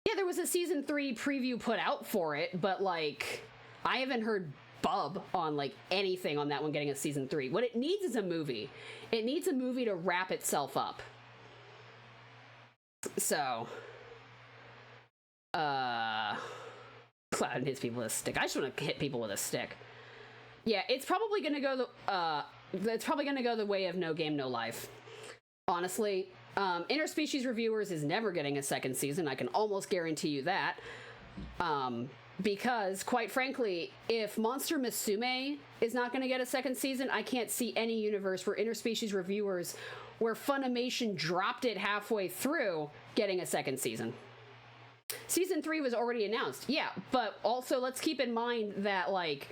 yeah, there was a Season 3 preview put out for it, but, like, I haven't heard bub on, like, anything on that one getting a Season 3. What it needs is a movie. It needs a movie to wrap itself up. So, Cloud hits people with a stick. I just want to hit people with a stick. Yeah, it's probably gonna go the way of No Game, No Life. Honestly. Interspecies Reviewers is never getting a second season. I can almost guarantee you that. Because, quite frankly, if Monster Musume is not going to get a second season, I can't see any universe where Interspecies Reviewers, where Funimation dropped it halfway through, getting a second season. Season 3 was already announced. Yeah, but also let's keep in mind that, like,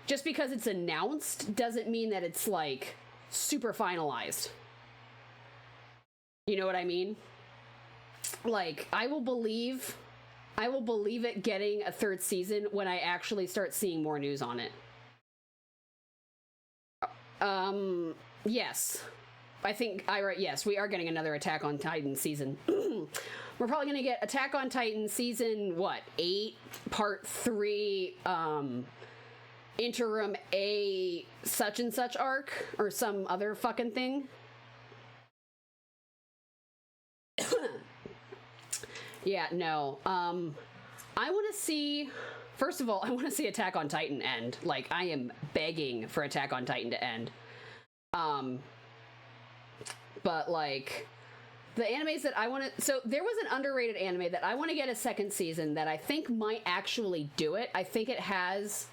just because it's announced doesn't mean that it's, like, super finalized. You know what I mean? Like, I will believe I will believe it getting a third season when I actually start seeing more news on it. Yes. I think yes, we are getting another Attack on Titan season. We're probably going to get Attack on Titan season, 8, part 3, interim A such and such arc, or some other fucking thing. Yeah, no. I want to see, first of all, I want to see Attack on Titan end. Like, I am begging for Attack on Titan to end. But, like, the animes that I want to... So, there was an underrated anime that I want to get a second season that I think might actually do it. I think it has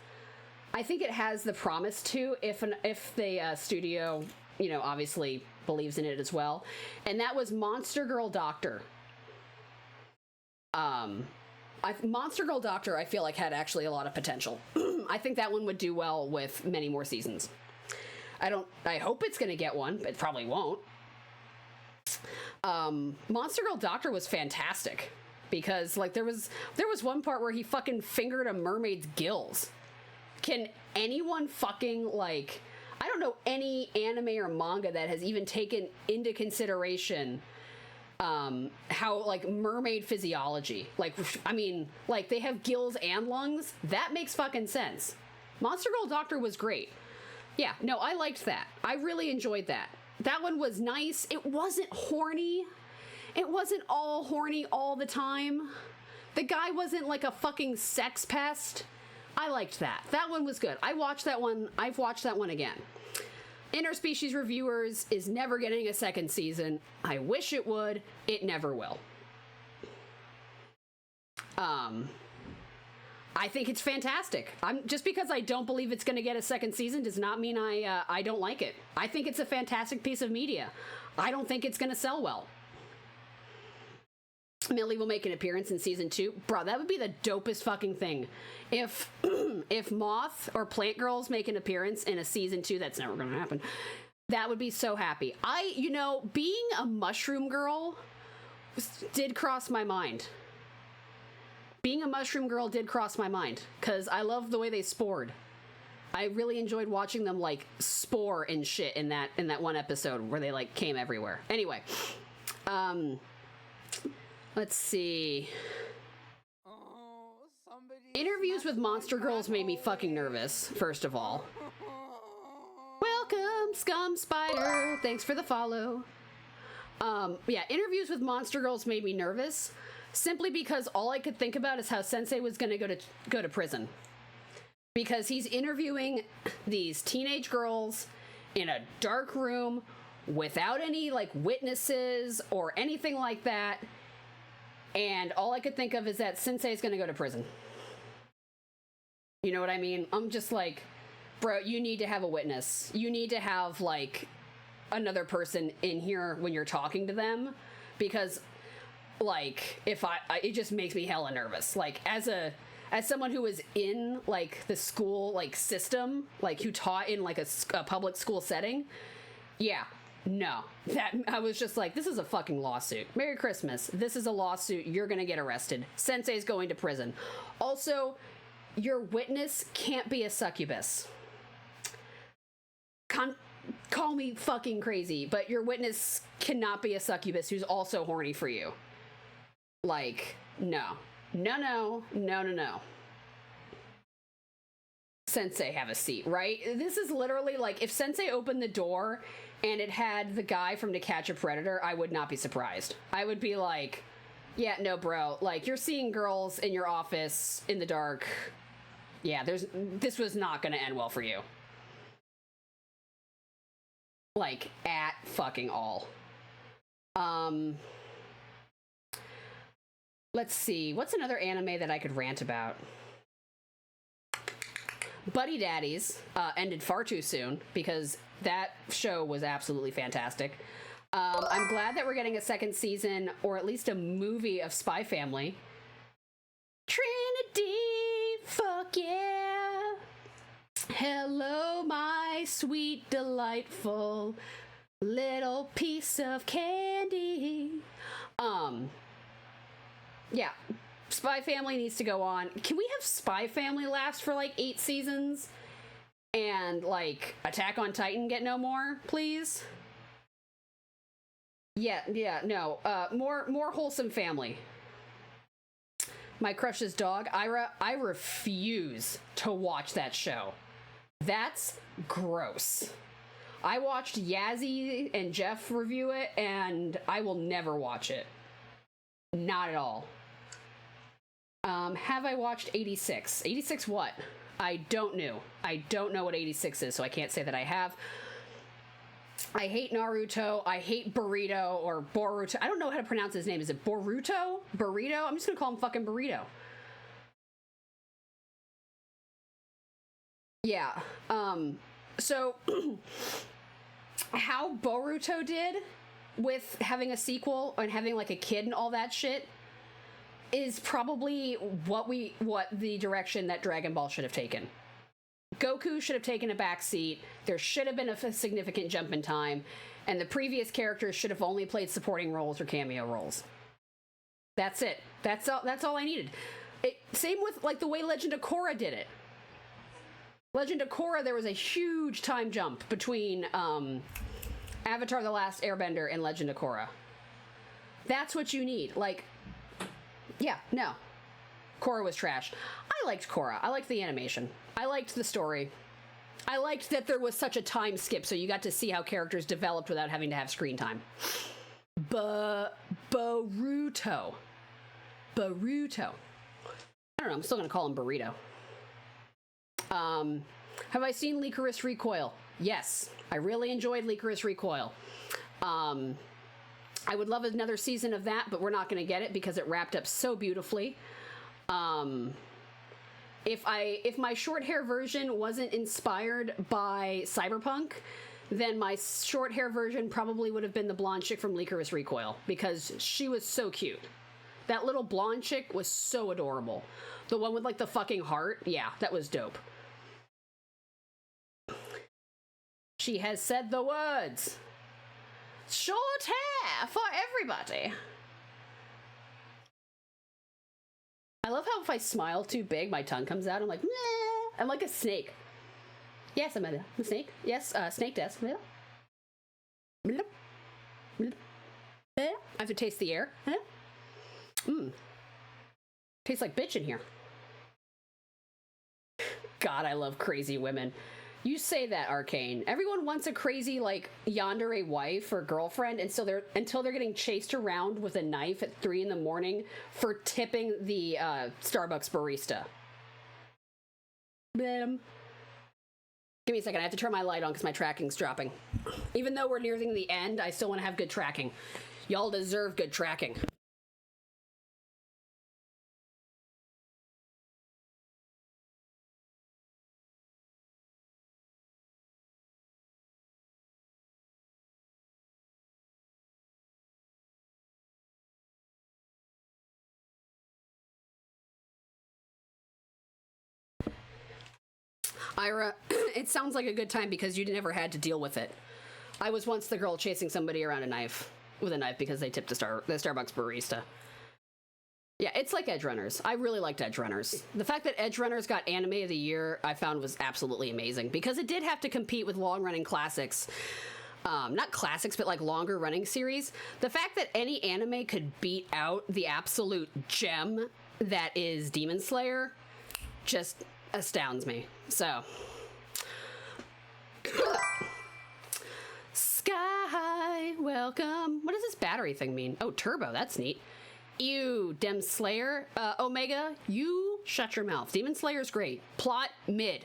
the promise to, if the studio, obviously believes in it as well. And that was Monster Girl Doctor. Monster Girl Doctor, I feel like, had actually a lot of potential. I think that one would do well with many more seasons. I hope it's going to get one, but it probably won't. Monster Girl Doctor was fantastic because, like, there was one part where he fucking fingered a mermaid's gills. Can anyone fucking, like, I don't know any anime or manga that has even taken into consideration how, like, mermaid physiology, like, I mean, like, they have gills and lungs. That makes fucking sense. Monster Girl Doctor was great. Yeah, no, I liked that. I really enjoyed that. That one was nice. It wasn't horny. It wasn't all horny all the time. The guy wasn't like a fucking sex pest. I liked that. That one was good. I watched that one. I've watched that one again. Interspecies Reviewers is never getting a second season. I wish it would. It never will. I think it's fantastic. Just because I don't believe it's going to get a second season does not mean I don't like it. I think it's a fantastic piece of media. I don't think it's going to sell well. Millie will make an appearance in season 2. Bro, that would be the dopest fucking thing. If Moth or Plant Girls make an appearance in a season 2, that's never going to happen. That would be so happy. Being a mushroom girl did cross my mind. Being a mushroom girl did cross my mind because I love the way they spored. I really enjoyed watching them, like, spore and shit in that one episode where they, like, came everywhere. Anyway, let's see. Interviews with monster girls made me fucking nervous, first of all. Welcome, Scum Spider. Thanks for the follow. Yeah, interviews with monster girls made me nervous simply because all I could think about is how Sensei was going to go to prison. Because he's interviewing these teenage girls in a dark room without any, like, witnesses or anything like that. And all I could think of is that Sensei's going to go to prison. You know what I mean? I'm just like, bro, you need to have a witness. You need to have, like, another person in here when you're talking to them. Because, like, it just makes me hella nervous. Like, as someone who was in, like, the school, like, system, like, who taught in, like, a public school setting, yeah, no. I was just like, this is a fucking lawsuit. Merry Christmas. This is a lawsuit. You're gonna get arrested. Sensei's going to prison. Also, your witness can't be a succubus. Call me fucking crazy, but your witness cannot be a succubus who's also horny for you. Like, no. No. Sensei, have a seat, right? This is literally like, if Sensei opened the door and it had the guy from To Catch a Predator, I would not be surprised. I would be like, yeah, no, bro. Like, you're seeing girls in your office in the dark. Yeah, this was not going to end well for you. Like, at fucking all. Let's see. What's another anime that I could rant about? Buddy Daddies ended far too soon because that show was absolutely fantastic. I'm glad that we're getting a second season or at least a movie of Spy Family. Trinity, fuck yeah. Hello, my sweet, delightful little piece of candy. Yeah, Spy Family needs to go on. Can we have Spy Family last for like 8 seasons? And like Attack on Titan get no more, please? Yeah, no. More wholesome family. My crush's dog, Ira. I refuse to watch that show. That's gross. I watched Yazzie and Jeff review it, and I will never watch it. Not at all. Have I watched 86? 86 what? I don't know. I don't know what 86 is, so I can't say that I have. I hate Naruto. I hate Burrito or Boruto. I don't know how to pronounce his name. Is it Boruto? Burrito? I'm just gonna call him fucking Burrito. Yeah. So how Boruto did with having a sequel and having like a kid and all that shit is probably what the direction that Dragon Ball should have taken. Goku should have taken a back seat. There should have been a significant jump in time, and the previous characters should have only played supporting roles or cameo roles. That's it. That's all I needed. Same with like the way Legend of Korra did it. Legend of Korra, there was a huge time jump between Avatar: The Last Airbender and Legend of Korra. That's what you need. Like, yeah, no. Korra was trash. I liked Korra. I liked the animation. I liked the story. I liked that there was such a time skip, so you got to see how characters developed without having to have screen time. Boruto. I don't know, I'm still gonna call him Burrito. Have I seen Licorice Recoil? Yes. I really enjoyed Licorice Recoil. I would love another season of that, but we're not gonna get it because it wrapped up so beautifully. If my short hair version wasn't inspired by Cyberpunk, then my short hair version probably would have been the blonde chick from Licorice Recoil, because she was so cute. That little blonde chick was so adorable. The one with like the fucking heart, yeah, that was dope. She has said the words. Short hair for everybody. I love how if I smile too big, my tongue comes out. I'm like, meh. I'm like a snake. Yes, I'm a snake. Yes, snake desk. I have to taste the air. Tastes like bitch in here. God, I love crazy women. You say that, Arcane. Everyone wants a crazy, like, yandere wife or girlfriend, and so until they're getting chased around with a knife at 3 a.m. for tipping the Starbucks barista. Blam. Give me a second. I have to turn my light on because my tracking's dropping. Even though we're nearing the end, I still want to have good tracking. Y'all deserve good tracking. Ira, it sounds like a good time because you never had to deal with it. I was once the girl chasing somebody around with a knife because they tipped the Starbucks barista. Yeah, it's like Edge Runners. I really liked Edge Runners. The fact that Edge Runners got Anime of the Year, I found was absolutely amazing because it did have to compete with long-running classics. Not classics, but like longer running series. The fact that any anime could beat out the absolute gem that is Demon Slayer just astounds me. So, Sky, welcome. What does this battery thing mean? Oh, turbo, that's neat. Ew, Dem Slayer. Omega, you shut your mouth. Demon Slayer's great. Plot, mid.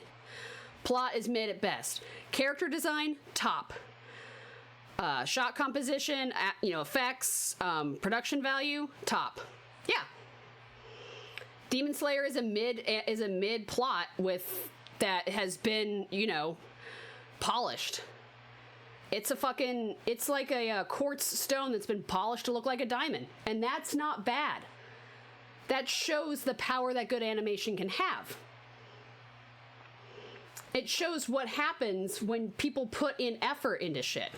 Plot is mid at best. Character design, top. Shot composition, effects, production value, top. Yeah. Demon Slayer is a mid plot with that has been, polished. It's like a quartz stone that's been polished to look like a diamond. And that's not bad. That shows the power that good animation can have. It shows what happens when people put in effort into shit.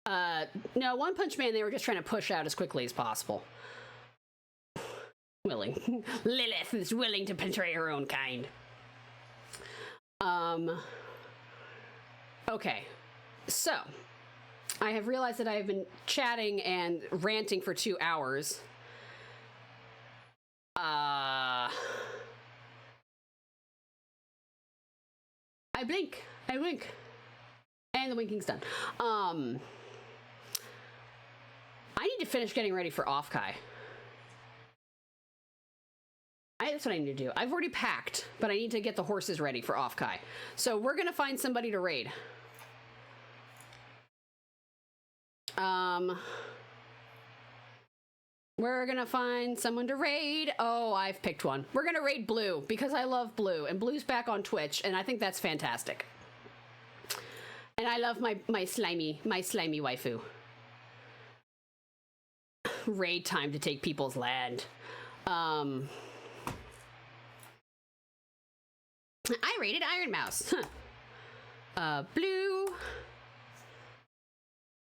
No, One Punch Man, they were just trying to push out as quickly as possible. Willing. Lilith is willing to betray her own kind. Okay. So, I have realized that I have been chatting and ranting for 2 hours. I blink. And the winking's done. I need to finish getting ready for Offkai. That's what I need to do. I've already packed, but I need to get the horses ready for Offkai. So we're gonna find somebody to raid. We're gonna find someone to raid. Oh, I've picked one. We're gonna raid Blue because I love Blue, and Blue's back on Twitch, and I think that's fantastic. And I love my slimy waifu. Raid time to take people's land. I raided Iron Mouse. Blue.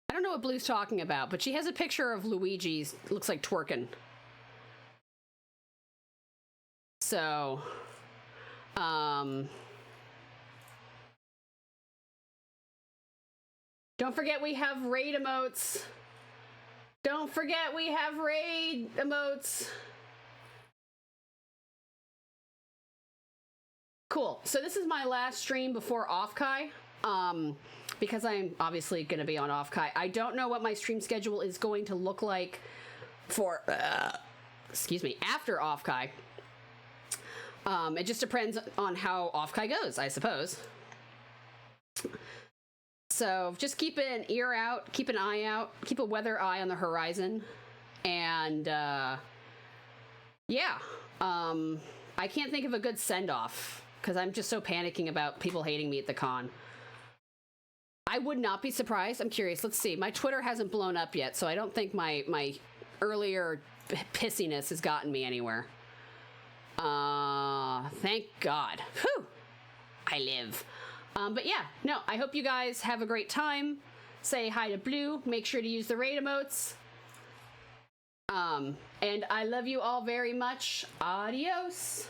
I don't know what Blue's talking about, but she has a picture of Luigi's, looks like twerking. So, don't forget we have raid emotes. Don't forget we have raid emotes. Cool. So this is my last stream before Offkai. Because I'm obviously going to be on Offkai. I don't know what my stream schedule is going to look like for, excuse me, after Offkai. It just depends on how Offkai goes, I suppose. So just keep an ear out, keep an eye out, keep a weather eye on the horizon. And, yeah, I can't think of a good send-off because I'm just so panicking about people hating me at the con. I would not be surprised. I'm curious. Let's see. My Twitter hasn't blown up yet, so I don't think my earlier pissiness has gotten me anywhere. Thank God. Whew. I live. But yeah, no, I hope you guys have a great time. Say hi to Blue. Make sure to use the raid emotes. And I love you all very much. Adios.